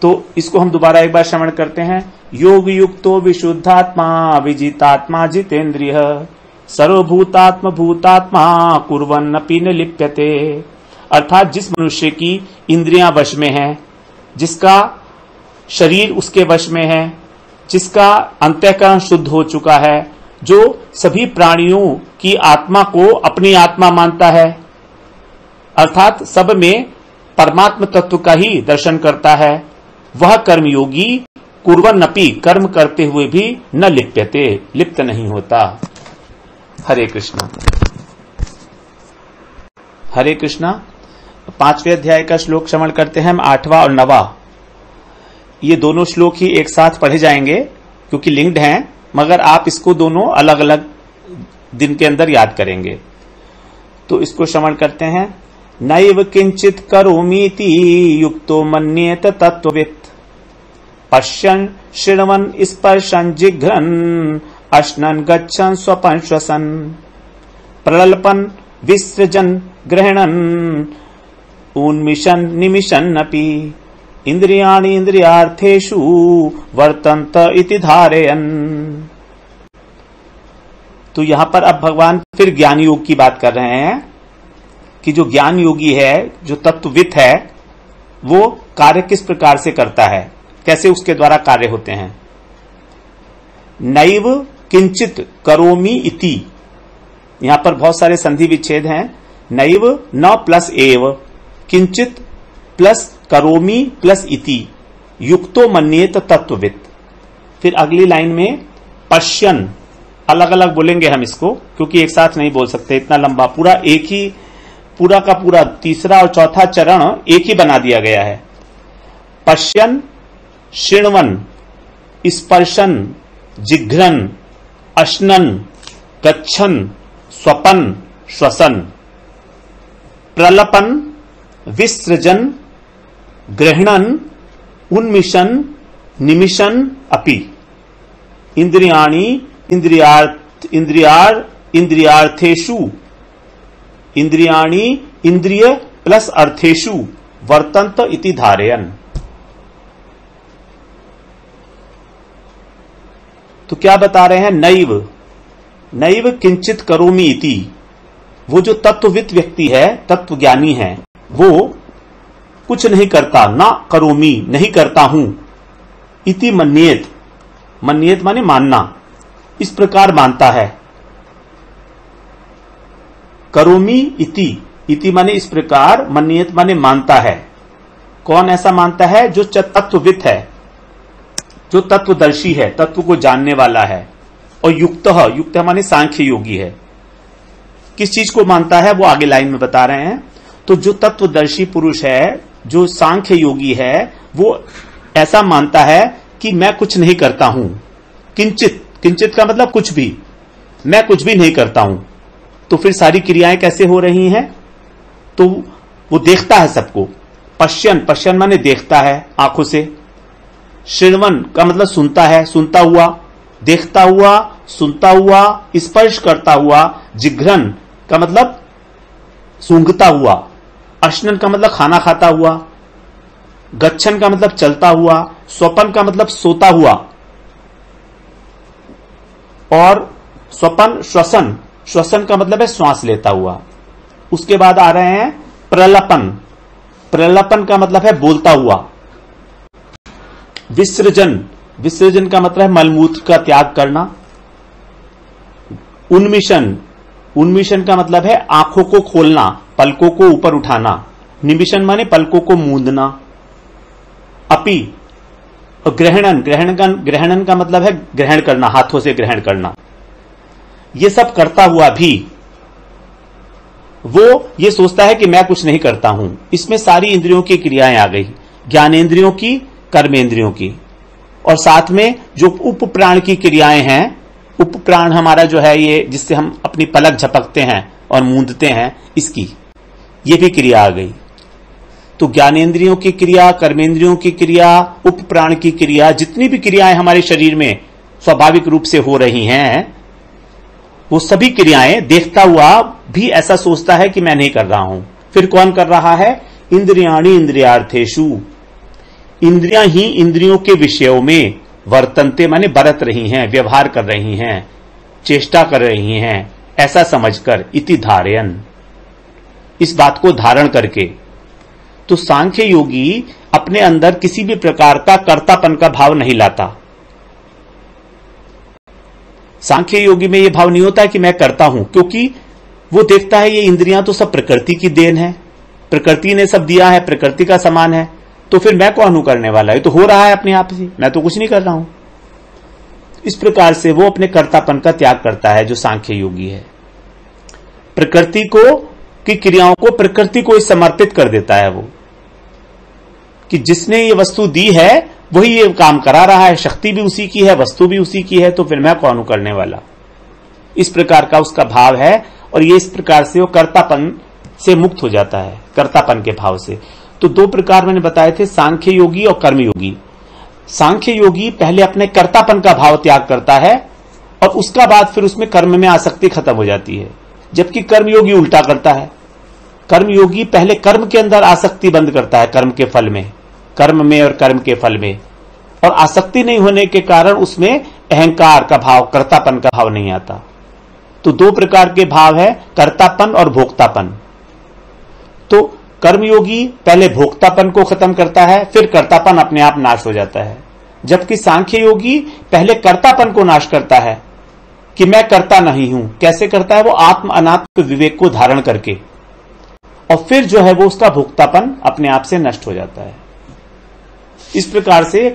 तो इसको हम दोबारा एक बार श्रवण करते हैं। योग युक्तो विशुद्धात्मा विजितात्मा जितेन्द्रिय सर्वभूतात्म भूतात्मा कुर्वन्नपि न लिप्यते। अर्थात जिस मनुष्य की इंद्रियां वश में है, जिसका शरीर उसके वश में है, जिसका अंतःकरण शुद्ध हो चुका है, जो सभी प्राणियों की आत्मा को अपनी आत्मा मानता है, अर्थात सब में परमात्म तत्व का ही दर्शन करता है, वह कर्मयोगी कुर्वन्नपि कर्म करते हुए भी न लिप्यते, लिप्त नहीं होता। हरे कृष्णा। हरे कृष्णा। 5वें अध्याय का श्लोक श्रवण करते हैं हम, 8वां और 9वां। ये दोनों श्लोक ही एक साथ पढ़े जाएंगे क्योंकि लिंक्ड हैं, मगर आप इसको दोनों अलग अलग दिन के अंदर याद करेंगे। तो इसको श्रवण करते हैं। नैव किंचित करोमीति युक्तो मन्येत तत्त्ववित् पश्यन् शृण्वन् स्पर्शन् जिघ्रन् अश्नन् गच्छन् स्वपन् श्वसन् प्रलपन् विसृजन् गृह्णन् उन्मिषन् निमिषन्नपि इंद्रियाणि इंद्रियार्थेषु वर्तन्त इति धारयन्। तो यहां पर अब भगवान फिर ज्ञान योग की बात कर रहे हैं कि जो ज्ञान योगी है, जो तत्वविद है, वो कार्य किस प्रकार से करता है, कैसे उसके द्वारा कार्य होते हैं। नैव किंचित करोमि इति, यहां पर बहुत सारे संधि विच्छेद हैं। नैव न प्लस एव, किंचित प्लस करोमि प्लस इति, युक्तो मन्येत तत्ववित्। फिर अगली लाइन में पश्यन्, अलग अलग बोलेंगे हम इसको क्योंकि एक साथ नहीं बोल सकते, इतना लंबा पूरा एक ही, पूरा का पूरा तीसरा और चौथा चरण एक ही बना दिया गया है। पश्यन् शृण्वन् स्पर्शन् जिघ्रन् अश्नन् गच्छन् स्वपन् श्वसन् प्रलपन् विसृजन् गृह्णन् उन्मिषन् निमिषन् अपि इंद्रियाणि इंद्रियार्थेषु, इंद्रियाणि इंद्रिय प्लस अर्थेषु वर्तन्त इति धारयन्। तो क्या बता रहे हैं? नैव, नैव किंचित करोमि इति, वो जो तत्वविद व्यक्ति है, तत्वज्ञानी है, वो कुछ नहीं करता, ना करोमि नहीं करता हूं, इति मन्येत, मन्येत माने मानना, इस प्रकार मानता है। करोमि इति, इति माने इस प्रकार, मन्येत माने मानता है। कौन ऐसा मानता है? जो तत्वविद है, जो तत्वदर्शी है, तत्व को जानने वाला है। और युक्त माने सांख्य योगी है। किस चीज को मानता है वो आगे लाइन में बता रहे हैं। तो जो तत्वदर्शी पुरुष है, जो सांख्य योगी है, वो ऐसा मानता है कि मैं कुछ नहीं करता हूं। किंचित, किंचित का मतलब कुछ भी, मैं कुछ भी नहीं करता हूं। तो फिर सारी क्रियाएं कैसे हो रही हैं? तो वो देखता है सबको। पश्यन, पश्यन माने देखता है आंखों से। शृण्वन का मतलब सुनता है, सुनता हुआ, देखता हुआ, सुनता हुआ, स्पर्श करता हुआ। जिघ्रन का मतलब सूंघता हुआ। अश्नन का मतलब खाना खाता हुआ। गच्छन का मतलब चलता हुआ। स्वपन का मतलब सोता हुआ। और स्वपन श्वसन, श्वसन का मतलब है श्वास लेता हुआ। उसके बाद आ रहे हैं प्रलपन, प्रलपन का मतलब है बोलता हुआ। विसर्जन, विसर्जन का मतलब है मलमूत्र का त्याग करना। उन्मिशन, उन्मिशन का मतलब है आंखों को खोलना, पलकों को ऊपर उठाना। निमिशन माने पलकों को मूंदना। अपि, और ग्रहणन, ग्रहणन का मतलब है ग्रहण करना, हाथों से ग्रहण करना। ये सब करता हुआ भी वो ये सोचता है कि मैं कुछ नहीं करता हूं। इसमें सारी इंद्रियों की क्रियाएं आ गई, ज्ञानेन्द्रियों की, कर्मेंद्रियों की, और साथ में जो उपप्राण की क्रियाएं हैं। उपप्राण हमारा जो है ये जिससे हम अपनी पलक झपकते हैं और मूंदते हैं, इसकी ये भी क्रिया आ गई। तो ज्ञानेन्द्रियों की क्रिया, कर्मेंद्रियों की क्रिया, उपप्राण की क्रिया, जितनी भी क्रियाएं हमारे शरीर में स्वाभाविक रूप से हो रही हैं, वो सभी क्रियाएं देखता हुआ भी ऐसा सोचता है कि मैं नहीं कर रहा हूं। फिर कौन कर रहा है? इंद्रियाणि इंद्रियार्थेषु, इंद्रियां ही इंद्रियों के विषयों में वर्तन्ते माने बरत रही हैं, व्यवहार कर रही हैं, चेष्टा कर रही हैं, ऐसा समझकर। इति धारयन, इस बात को धारण करके। तो सांख्य योगी अपने अंदर किसी भी प्रकार का कर्तापन का भाव नहीं लाता। सांख्य योगी में यह भाव नहीं होता है कि मैं करता हूं, क्योंकि वो देखता है ये इंद्रियां तो सब प्रकृति की देन है, प्रकृति ने सब दिया है, प्रकृति का समान है, तो फिर मैं कौन हूं करने वाला? ये तो हो रहा है अपने आप से, मैं तो कुछ नहीं कर रहा हूं। इस प्रकार से वो अपने कर्तापन का त्याग करता है, जो सांख्य योगी है। प्रकृति को की क्रियाओं को प्रकृति को समर्पित कर देता है वो, कि जिसने ये वस्तु दी है वही ये काम करा रहा है, शक्ति भी उसी की है, वस्तु भी उसी की है, तो फिर मैं कौन हूं करने वाला? इस प्रकार का उसका भाव है, और ये इस प्रकार से वो कर्तापन से मुक्त हो जाता है, कर्तापन के भाव से। तो दो प्रकार मैंने बताए थे, सांख्य योगी और कर्मयोगी। सांख्य योगी पहले अपने कर्तापन का भाव त्याग करता है, और उसका बाद फिर उसमें कर्म में आसक्ति खत्म हो जाती है। जबकि कर्मयोगी उल्टा करता है। कर्मयोगी पहले कर्म के अंदर आसक्ति बंद करता है, कर्म के फल में, कर्म में और कर्म के फल में, और आसक्ति नहीं होने के कारण उसमें अहंकार का भाव, कर्तापन का भाव नहीं आता। तो दो प्रकार के भाव है, कर्तापन और भोक्तापन। तो कर्मयोगी पहले भोक्तापन को खत्म करता है, फिर कर्तापन अपने आप नाश हो जाता है। जबकि सांख्य योगी पहले कर्तापन को नाश करता है, कि मैं करता नहीं हूं। कैसे करता है? वो आत्म अनात्म विवेक को धारण करके, और फिर जो है वो उसका भोक्तापन अपने आप से नष्ट हो जाता है। इस प्रकार से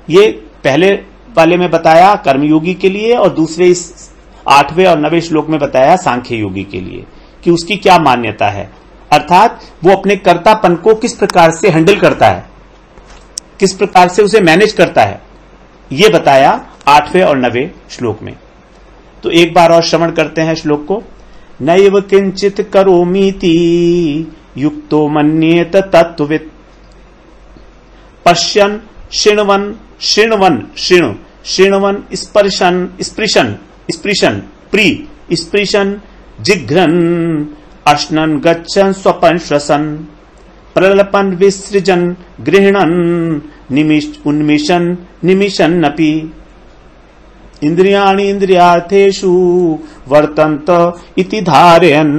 ये पहले वाले में बताया कर्मयोगी के लिए, और दूसरे इस 8वें और 9वें श्लोक में बताया सांख्य योगी के लिए, कि उसकी क्या मान्यता है, अर्थात वो अपने कर्तापन को किस प्रकार से हैंडल करता है, किस प्रकार से उसे मैनेज करता है, ये बताया 8वें और 9वें श्लोक में। तो एक बार और श्रवण करते हैं श्लोक को। नैव किंचित करोमीति युक्तो मन्येत तत्त्ववित् पश्यन् शृण्वन् शृण्वन् शृणु शृण्वन् स्पर्शन स्पृशन स्पृशन प्री स्पृशन जिघ्रन् अश्नन् गच्छन् स्वपन् श्वसन् प्रलपन् विसृजन् गृह्णन् उन्मिषन् निमिषन्नपि इंद्रियाणि इंद्रियार्थेषु वर्तन्त इति धारयन्।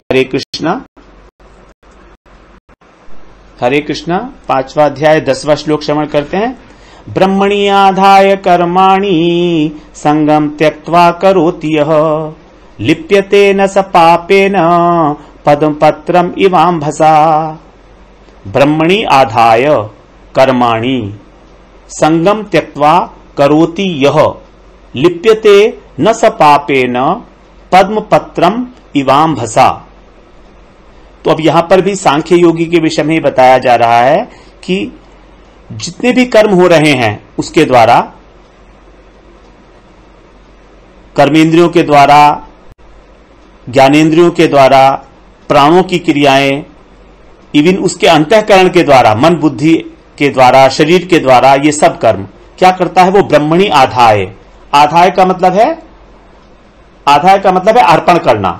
हरे कृष्णा। हरे कृष्णा। 5वां अध्याय 10वां श्लोक श्रवण करते हैं। ब्रह्मणि आधाय कर्माणि संगम त्यक्त्वा करोति यः लिप्यते न स पापेन पद्म पत्रम इवाम्भसा। ब्रह्मणि आधाय कर्माणि संगम त्यक्त्वा करोति यः लिप्यते न स पापेन पद्म पत्रम इवाम्भसा। तो अब यहां पर भी सांख्य योगी के विषय में बताया जा रहा है कि जितने भी कर्म हो रहे हैं उसके द्वारा, कर्मेंद्रियों के द्वारा, ज्ञानेंद्रियों के द्वारा, प्राणों की क्रियाएं, इवन उसके अंतःकरण के द्वारा, मन बुद्धि के द्वारा, शरीर के द्वारा, ये सब कर्म क्या करता है? वो ब्रह्मणी आधाय। आधाय का मतलब है अर्पण करना।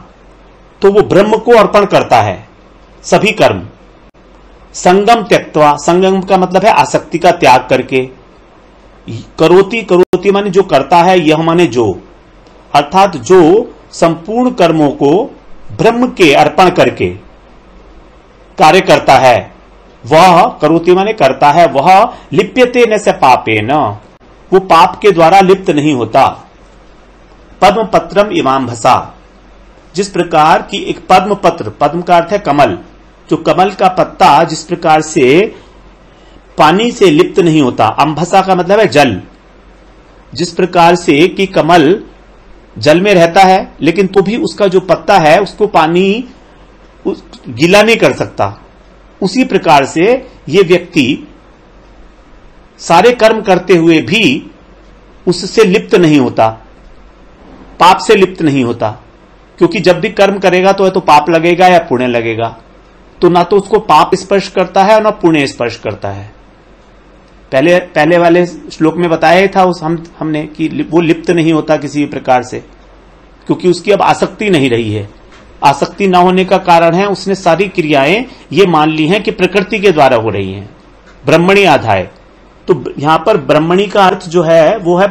तो वो ब्रह्म को अर्पण करता है सभी कर्म। संगम त्यक्त्वा, संगम का मतलब है आसक्ति का त्याग करके। करोति, करोति माने जो करता है, यह माने जो, अर्थात जो संपूर्ण कर्मों को ब्रह्म के अर्पण करके कार्य करता है, वह करोति माने करता है, वह लिप्यते न से पापे न, वो पाप के द्वारा लिप्त नहीं होता। पद्म पत्रम इमाम भसा, जिस प्रकार की एक पद्म पत्र, पद्म का अर्थ है कमल, जो कमल का पत्ता जिस प्रकार से पानी से लिप्त नहीं होता, अंभसा का मतलब है जल, जिस प्रकार से कि कमल जल में रहता है लेकिन तो भी उसका जो पत्ता है उसको पानी गीला नहीं कर सकता, उसी प्रकार से ये व्यक्ति सारे कर्म करते हुए भी उससे लिप्त नहीं होता, पाप से लिप्त नहीं होता। क्योंकि जब भी कर्म करेगा तो या तो पाप लगेगा या पुण्य लगेगा, तो ना तो उसको पाप स्पर्श करता है और ना पुण्य स्पर्श करता है। पहले वाले श्लोक में बताया था हमने कि वो लिप्त नहीं होता किसी प्रकार से, क्योंकि उसकी अब आसक्ति नहीं रही है। आसक्ति न होने का कारण है उसने सारी क्रियाएं ये मान ली हैं कि प्रकृति के द्वारा हो रही हैं, ब्रह्मणी आधाय। तो यहां पर ब्रह्मणी का अर्थ जो है वो है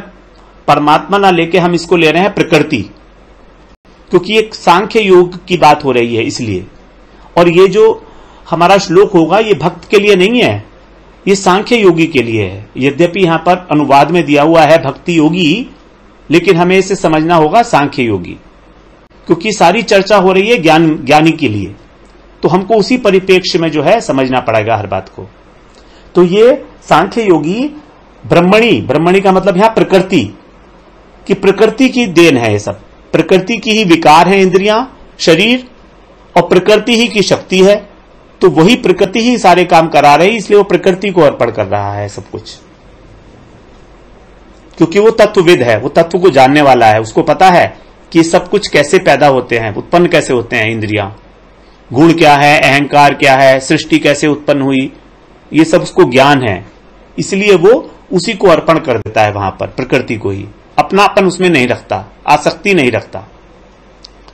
परमात्मा ना लेके हम इसको ले रहे हैं प्रकृति, क्योंकि एक सांख्य योग की बात हो रही है इसलिए। और ये जो हमारा श्लोक होगा ये भक्त के लिए नहीं है, ये सांख्य योगी के लिए है। यद्यपि यहां पर अनुवाद में दिया हुआ है भक्ति योगी, लेकिन हमें इसे समझना होगा सांख्य योगी, क्योंकि सारी चर्चा हो रही है ज्ञानी के लिए, तो हमको उसी परिप्रेक्ष्य में जो है समझना पड़ेगा हर बात को। तो ये सांख्य योगी ब्रह्मणी, ब्रह्मणी का मतलब यहां प्रकृति, कि प्रकृति की देन है, ये सब प्रकृति की ही विकार है, इंद्रियां, शरीर, और प्रकृति ही की शक्ति है। तो वही प्रकृति ही सारे काम करा रही, इसलिए वो प्रकृति को अर्पण कर रहा है सब कुछ, क्योंकि वो तत्वविद है, वो तत्व को जानने वाला है, उसको पता है कि सब कुछ कैसे पैदा होते हैं, उत्पन्न कैसे होते हैं इंद्रियां, गुण क्या है, अहंकार क्या है, सृष्टि कैसे उत्पन्न हुई, ये सब उसको ज्ञान है। इसलिए वो उसी को अर्पण कर देता है वहां पर, प्रकृति को ही, अपनापन उसमें नहीं रखता, आसक्ति नहीं रखता।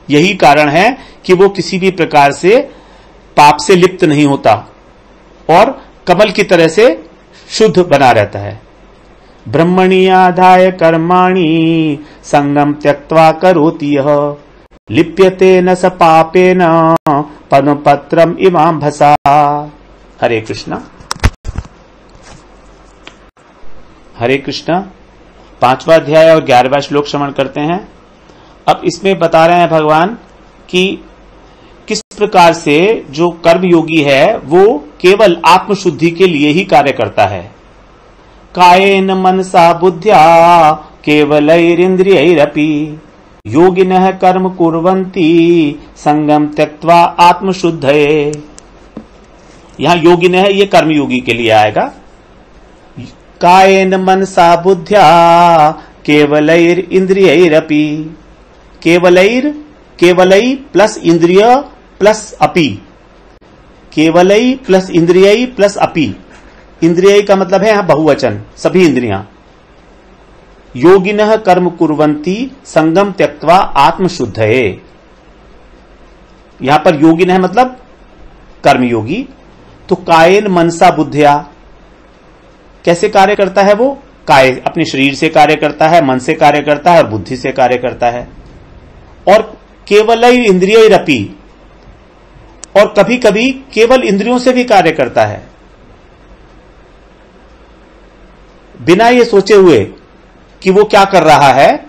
यही कारण है कि वो किसी भी प्रकार से पाप से लिप्त नहीं होता और कमल की तरह से शुद्ध बना रहता है। ब्रह्मणी आधाय कर्माणि संगम त्यक्त्वा करोति यः लिप्यते न स पापेन पद्मपत्रम इमाम भसा। हरे कृष्णा। हरे कृष्णा। 5वां अध्याय और 11वां श्लोक श्रवण करते हैं। अब इसमें बता रहे हैं भगवान कि किस प्रकार से जो कर्मयोगी है वो केवल आत्मशुद्धि के लिए ही कार्य करता है। कायेन मनसा बुद्ध्या केवलैरिंद्रियैरपि योगिनः कर्म कुर्वन्ति संगम त्यक्त्वा आत्मशुद्धये। यहां योगिनः ये कर्मयोगी के लिए आएगा। कायेन मनसा बुद्ध्या केवलैरिंद्रियैरपि, केवलैर, केवलई प्लस इंद्रिय प्लस अपि, केवलई प्लस इंद्रियई प्लस अपि। इंद्रियई का मतलब है यहां बहुवचन, सभी इंद्रियां। योगिनः कर्म कुर्वन्ति संगम त्यक्त्वा आत्मशुद्धये। यहां पर योगिनः मतलब कर्मयोगी। तो कायेन मनसा बुद्धिया, कैसे कार्य करता है वो? काय अपने शरीर से कार्य करता है, मन से कार्य करता है और बुद्धि से कार्य करता है। और केवलई इंद्रियैरपि, और कभी कभी केवल इंद्रियों से भी कार्य करता है, बिना ये सोचे हुए कि वो क्या कर रहा है।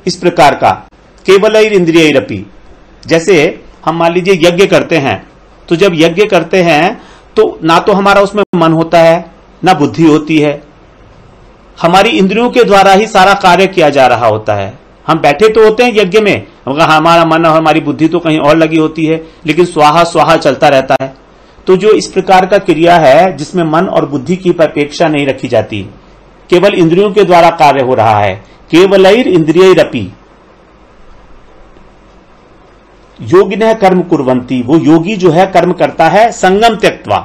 इस प्रकार का केवलई इंद्रियैरपि, जैसे हम मान लीजिए यज्ञ करते हैं, तो जब यज्ञ करते हैं तो ना तो हमारा उसमें मन होता है ना बुद्धि होती है, हमारी इंद्रियों के द्वारा ही सारा कार्य किया जा रहा होता है। हम बैठे तो होते हैं यज्ञ में, हमारा मन और हमारी बुद्धि तो कहीं और लगी होती है, लेकिन स्वाहा स्वाहा चलता रहता है। तो जो इस प्रकार का क्रिया है जिसमें मन और बुद्धि की अपेक्षा नहीं रखी जाती, केवल इंद्रियों के द्वारा कार्य हो रहा है, केवलैर इंद्रियैरपि योगिनः कर्म कुर्वन्ति, वो योगी जो है कर्म करता है संगम त्यक्त्वा,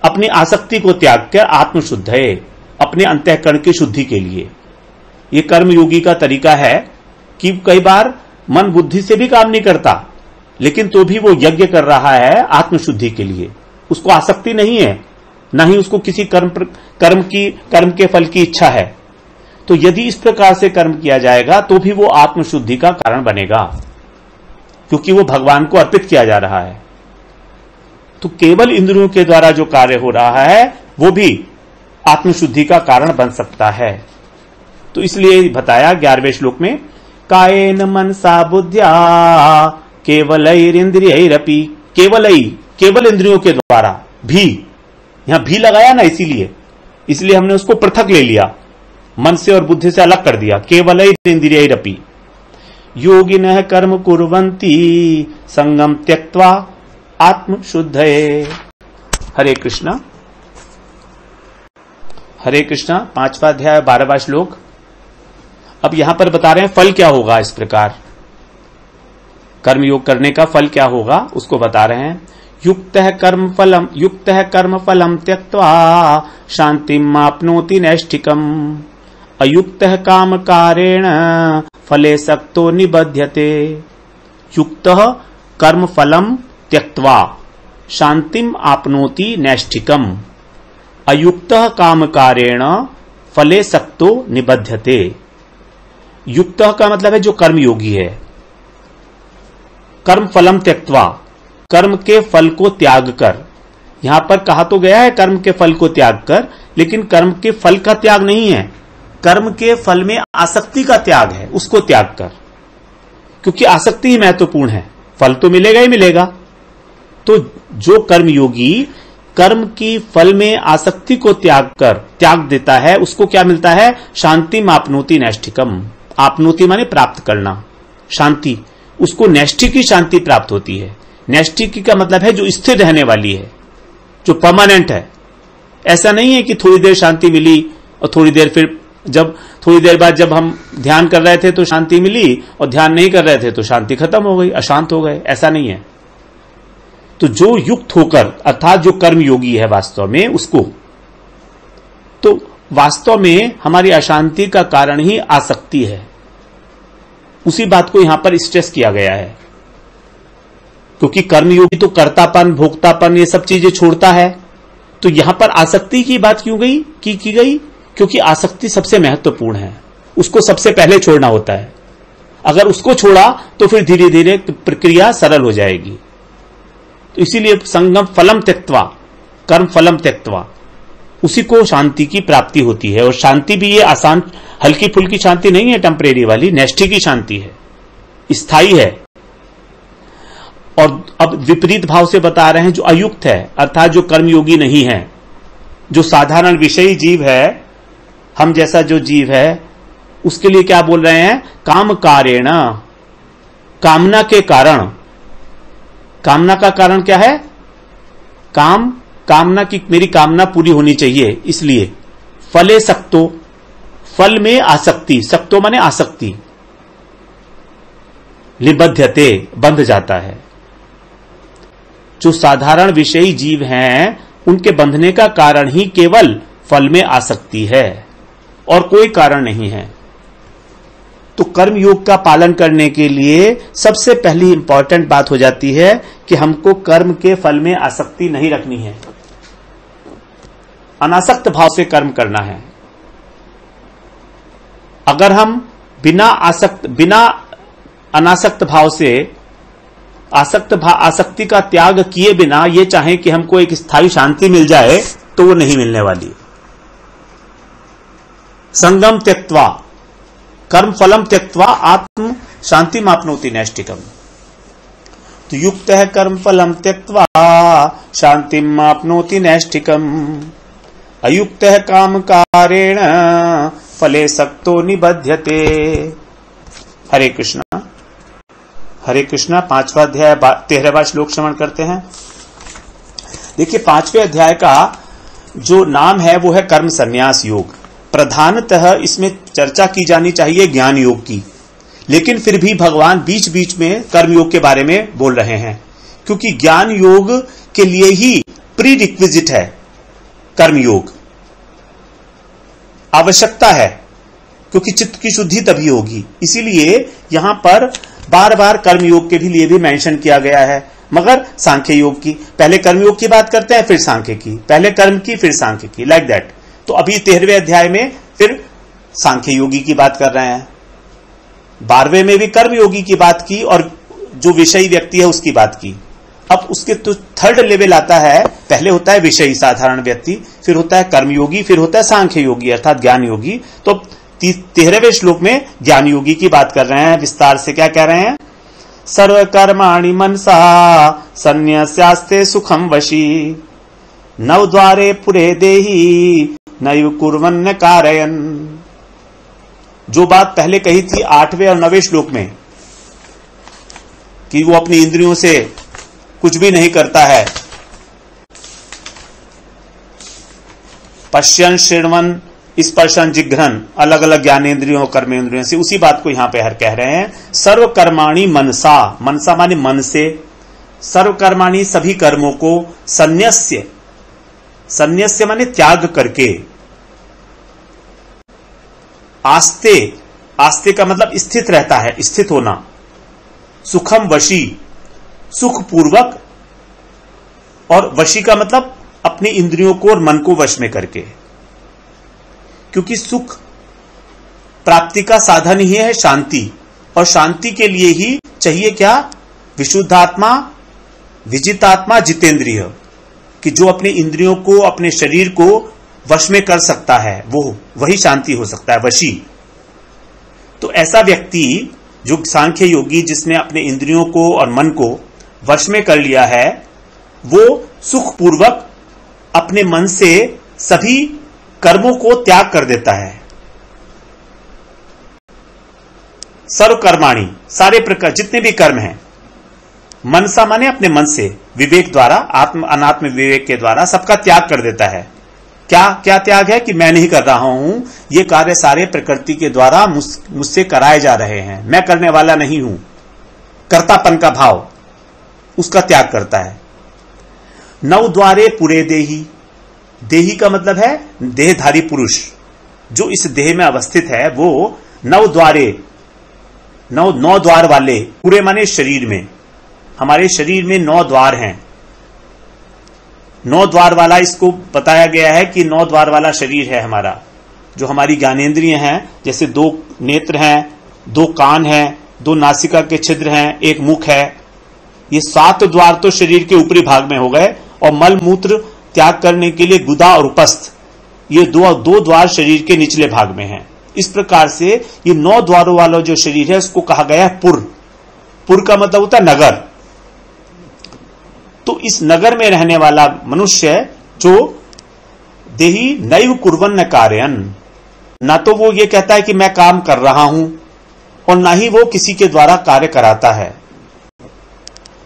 अपनी आसक्ति को त्याग कर आत्मशुद्ध है, अपने अंतःकरण की शुद्धि के लिए। ये कर्म योगी का तरीका है कि कई बार मन बुद्धि से भी काम नहीं करता, लेकिन तो भी वो यज्ञ कर रहा है आत्मशुद्धि के लिए। उसको आसक्ति नहीं है, न ही उसको किसी कर्म के फल की इच्छा है। तो यदि इस प्रकार से कर्म किया जाएगा तो भी वो आत्मशुद्धि का कारण बनेगा, क्योंकि वो भगवान को अर्पित किया जा रहा है। तो केवल इंद्रियों के द्वारा जो कार्य हो रहा है वो भी आत्मशुद्धि का कारण बन सकता है। तो इसलिए बताया 11वें श्लोक में, कायेन मनसा बुद्ध्या केवलैरिंद्रियैरपि, केवल इंद्रियों के द्वारा भी, यहां भी लगाया ना, इसलिए हमने उसको पृथक ले लिया, मन से और बुद्धि से अलग कर दिया। केवलैरिंद्रियैरपि योगिनः कर्म कुर्वन्ति संगम त्यक्त्वा आत्मशुद्धये। हरे कृष्णा। हरे कृष्णा। 5वां अध्याय 12वां श्लोक। अब यहां पर बता रहे हैं फल क्या होगा। इस प्रकार कर्मयोग करने का फल क्या होगा उसको बता रहे हैं। युक्तः कर्म फलम त्यक्त्वा शांतिम आप्नोति नैष्ठिकम्, अयुक्तः काम कारेण फले सक्तो निबध्यते। युक्तः कर्म फलम त्यक्त्वा शांतिम आपनोति नैष्ठिकम्, अयुक्तः काम कारेण फले सक्तो निबध्यते। युक्तः का मतलब है जो कर्मयोगी है। कर्म फलम त्यक्त्वा, कर्म के फल को त्याग कर। यहां पर कहा तो गया है कर्म के फल को त्याग कर, लेकिन कर्म के फल का त्याग नहीं है, कर्म के फल में आसक्ति का त्याग है, उसको त्याग कर। क्योंकि आसक्ति ही महत्वपूर्ण है, फल तो मिलेगा ही मिलेगा। तो जो कर्मयोगी कर्म की फल में आसक्ति को त्याग देता है, उसको क्या मिलता है? शांतिम आपनोति नैष्ठिकम्। आपनोति माने प्राप्त करना, शांति। उसको नैष्ठिक की शांति प्राप्त होती है। नैष्ठिक का मतलब है जो स्थिर रहने वाली है, जो परमानेंट है। ऐसा नहीं है कि थोड़ी देर शांति मिली और थोड़ी देर बाद जब हम ध्यान कर रहे थे तो शांति मिली और ध्यान नहीं कर रहे थे तो शांति खत्म हो गई, अशांत हो गए। ऐसा नहीं है। तो जो युक्त होकर, अर्थात जो कर्मयोगी है वास्तव में, उसको, तो वास्तव में हमारी अशांति का कारण ही आसक्ति है। उसी बात को यहां पर स्ट्रेस किया गया है, क्योंकि कर्मयोगी तो कर्तापन, भोक्तापन, ये सब चीजें छोड़ता है। तो यहां पर आसक्ति की बात क्यों की गई? क्योंकि आसक्ति सबसे महत्वपूर्ण है, उसको सबसे पहले छोड़ना होता है। अगर उसको छोड़ा तो फिर धीरे धीरे प्रक्रिया सरल हो जाएगी। तो इसीलिए संगम फलम त्यक्त्वा, कर्म फलम त्यक्त्वा, उसी को शांति की प्राप्ति होती है। और शांति भी ये आसान हल्की फुल्की शांति नहीं है, टेम्परेरी वाली, नैष्ठिक की शांति है, स्थायी है। और अब विपरीत भाव से बता रहे हैं जो अयुक्त है, अर्थात जो कर्मयोगी नहीं है, जो साधारण विषयी जीव है, हम जैसा जो जीव है, उसके लिए क्या बोल रहे हैं? काम कारेण, कामना के कारण। कामना का कारण क्या है? कामना की, मेरी कामना पूरी होनी चाहिए, इसलिए फले सक्तो, फल में आसक्ति, सक्तो माने आसक्ति, निबध्यते, बंध जाता है। जो साधारण विषयी जीव हैं उनके बंधने का कारण ही केवल फल में आसक्ति है और कोई कारण नहीं है। तो कर्म योग का पालन करने के लिए सबसे पहली इंपॉर्टेंट बात हो जाती है कि हमको कर्म के फल में आसक्ति नहीं रखनी है, अनासक्त भाव से कर्म करना है। अगर हम बिना अनासक्त भाव से, आसक्ति का त्याग किए बिना ये चाहें कि हमको एक स्थायी शांति मिल जाए, तो वो नहीं मिलने वाली। संगम त्यक्त्वा, कर्म फलम त्यक्त्वा आत्म शांति मापनोति नैष्ठिकम्। तो युक्त है कर्म फलम त्यक्त्वा शांति मापनोति नैष्ठिकम्, अयुक्त है काम कारेण फले सक्तो निबध्यते। हरे कृष्णा। हरे कृष्णा। 5वां अध्याय 13वां श्लोक श्रवण करते हैं। देखिए 5वें अध्याय का जो नाम है वो है कर्म संन्यास योग। प्रधानतः इसमें चर्चा की जानी चाहिए ज्ञान योग की, लेकिन फिर भी भगवान बीच बीच में कर्मयोग के बारे में बोल रहे हैं, क्योंकि ज्ञान योग के लिए ही प्री रिक्विजिट है कर्मयोग, आवश्यकता है, क्योंकि चित्त की शुद्धि तभी होगी। इसीलिए यहां पर बार बार कर्मयोग के भी लिए भी मेंशन किया गया है, मगर सांख्य योग की, पहले कर्मयोग की बात करते हैं फिर सांख्य की, पहले कर्म की फिर सांख्य की, लाइक दैट। तो अभी 13वें अध्याय में फिर सांख्य योगी की बात कर रहे हैं, 12वें में भी कर्म योगी की बात की और जो विषयी व्यक्ति है उसकी बात की। अब उसके तो थर्ड लेवल आता है, पहले होता है विषयी साधारण व्यक्ति, फिर होता है कर्मयोगी, फिर होता है सांख्य योगी अर्थात ज्ञान योगी। तो 13वें श्लोक में ज्ञान योगी की बात कर रहे हैं विस्तार से। क्या कह रहे हैं? सर्व कर्माणि मनसा संन्यस्यास्ते सुखम वशी नव द्वारे पुरे देहि नैव कुर्वन्न कारयन्। जो बात पहले कही थी 8वें और 9वें श्लोक में कि वो अपनी इंद्रियों से कुछ भी नहीं करता है, पश्यन शृण्वन स्पर्शन जिघ्रन, अलग अलग ज्ञानेन्द्रियों कर्मेंद्रियों से, उसी बात को यहां पे हर कह रहे हैं। सर्व कर्माणि मनसा, मनसा माने मन से, सर्व कर्माणि सभी कर्मों को, संन्यस्य, संन्यस्य माने त्याग करके, आस्ते, आस्ते का मतलब स्थित रहता है, स्थित होना, सुखम वशी, सुख पूर्वक, और वशी का मतलब अपनी इंद्रियों को और मन को वश में करके, क्योंकि सुख प्राप्ति का साधन ही है शांति, और शांति के लिए ही चाहिए क्या? विशुद्धात्मा, विजितात्मा, जितेंद्रिय, कि जो अपने इंद्रियों को, अपने शरीर को वश में कर सकता है, वो वही शांति हो सकता है, वशी। तो ऐसा व्यक्ति जो सांख्य योगी, जिसने अपने इंद्रियों को और मन को वश में कर लिया है, वो सुखपूर्वक अपने मन से सभी कर्मों को त्याग कर देता है। सर्व कर्माणि, सारे प्रकार जितने भी कर्म हैं, मनसा माने अपने मन से, विवेक द्वारा, आत्म अनात्म विवेक के द्वारा सबका त्याग कर देता है। क्या क्या त्याग है? कि मैं नहीं कर रहा हूं, ये कार्य सारे प्रकृति के द्वारा मुझसे कराए जा रहे हैं, मैं करने वाला नहीं हूं, कर्तापन का भाव, उसका त्याग करता है। नव द्वारे पुरे देही, देही का मतलब है देहधारी पुरुष, जो इस देह में अवस्थित है, वो नव द्वारे, नौ द्वार वाले, पूरे माने शरीर में, हमारे शरीर में 9 द्वार हैं, 9 द्वार वाला इसको बताया गया है कि 9 द्वार वाला शरीर है हमारा, जो हमारी ज्ञानेंद्रिय हैं, जैसे 2 नेत्र हैं, 2 कान हैं, 2 नासिका के छिद्र हैं, 1 मुख है, ये 7 द्वार तो शरीर के ऊपरी भाग में हो गए, और मल मूत्र त्याग करने के लिए गुदा और उपस्थ, ये दो द्वार शरीर के निचले भाग में हैं। इस प्रकार से ये 9 द्वारों वाला जो शरीर है उसको कहा गया है पुर। पुर का मतलब होता है नगर। तो इस नगर में रहने वाला मनुष्य जो देही नैव कुर्वन्न कार्यन, ना तो वो ये कहता है कि मैं काम कर रहा हूं, और ना ही वो किसी के द्वारा कार्य कराता है,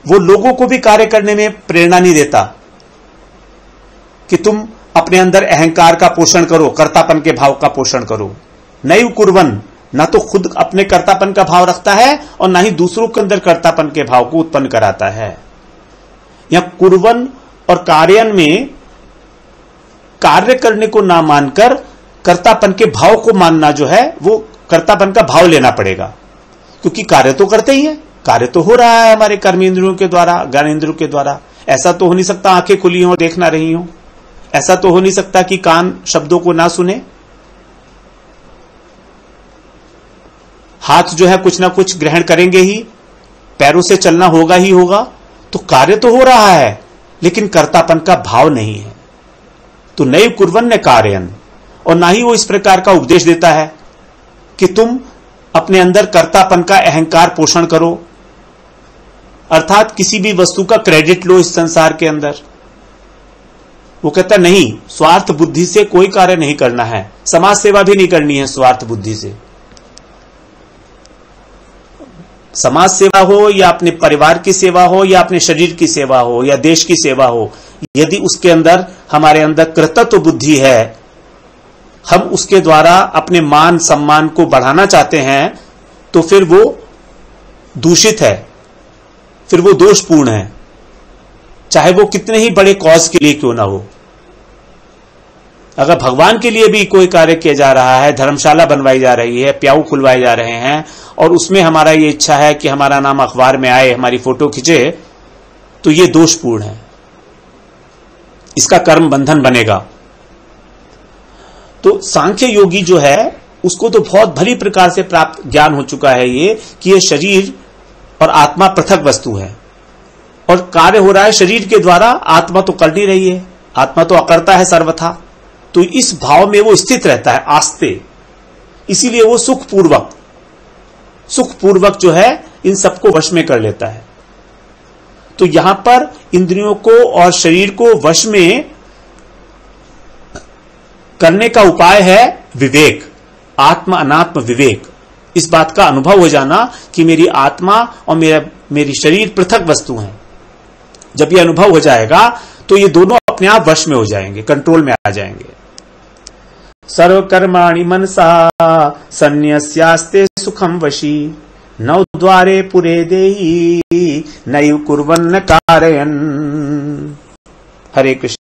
वो लोगों को भी कार्य करने में प्रेरणा नहीं देता कि तुम अपने अंदर अहंकार का पोषण करो, कर्तापन के भाव का पोषण करो। नैव कुर्वन, ना तो खुद अपने कर्तापन का भाव रखता है और ना ही दूसरों के अंदर कर्तापन के भाव को उत्पन्न कराता है। यहां कुर्वन और कार्यन में कार्य करने को ना मानकर कर्तापन के भाव को मानना जो है, वो कर्तापन का भाव लेना पड़ेगा, क्योंकि कार्य तो करते ही है, कार्य तो हो रहा है हमारे कर्मेंद्रियों के द्वारा, ज्ञानेंद्रियों के द्वारा। ऐसा तो हो नहीं सकता आंखें खुली हों देख ना रही हों, ऐसा तो हो नहीं सकता कि कान शब्दों को ना सुने, हाथ जो है कुछ ना कुछ ग्रहण करेंगे ही, पैरों से चलना होगा ही होगा। तो कार्य तो हो रहा है, लेकिन कर्तापन का भाव नहीं है। तो नैव कुर्वन्न कार्यन, और ना ही वो इस प्रकार का उपदेश देता है कि तुम अपने अंदर कर्तापन का अहंकार पोषण करो, अर्थात किसी भी वस्तु का क्रेडिट लो इस संसार के अंदर। वो कहता नहीं, स्वार्थ बुद्धि से कोई कार्य नहीं करना है, समाज सेवा भी नहीं करनी है स्वार्थ बुद्धि से। समाज सेवा हो या अपने परिवार की सेवा हो या अपने शरीर की सेवा हो या देश की सेवा हो, यदि उसके अंदर हमारे अंदर कृतत्व बुद्धि है, हम उसके द्वारा अपने मान सम्मान को बढ़ाना चाहते हैं, तो फिर वो दूषित है, फिर वो दोषपूर्ण है, चाहे वो कितने ही बड़े कॉज के लिए क्यों ना हो। अगर भगवान के लिए भी कोई कार्य किया जा रहा है, धर्मशाला बनवाई जा रही है, प्याऊ खुलवाए जा रहे हैं, और उसमें हमारा ये इच्छा है कि हमारा नाम अखबार में आए, हमारी फोटो खींचे, तो ये दोषपूर्ण है, इसका कर्म बंधन बनेगा। तो सांख्य योगी जो है उसको तो बहुत भली प्रकार से प्राप्त ज्ञान हो चुका है ये कि ये शरीर और आत्मा पृथक वस्तु है, और कार्य हो रहा है शरीर के द्वारा, आत्मा तो कर नहीं रही है, आत्मा तो अकर्ता है सर्वथा। तो इस भाव में वो स्थित रहता है आस्ते, इसीलिए वो सुखपूर्वक जो है इन सबको वश में कर लेता है। तो यहां पर इंद्रियों को और शरीर को वश में करने का उपाय है विवेक, आत्म अनात्म विवेक। इस बात का अनुभव हो जाना कि मेरी आत्मा और मेरी शरीर पृथक वस्तु हैं। जब ये अनुभव हो जाएगा तो ये दोनों अपने आप वश में हो जाएंगे, कंट्रोल में आ जाएंगे। सर्वकर्माणि मनसा सन्न्यस्यास्ते सुखम वशी, नौ द्वारे पुरे देहि नैव कुर्वन्न कारयन्। हरे कृष्ण।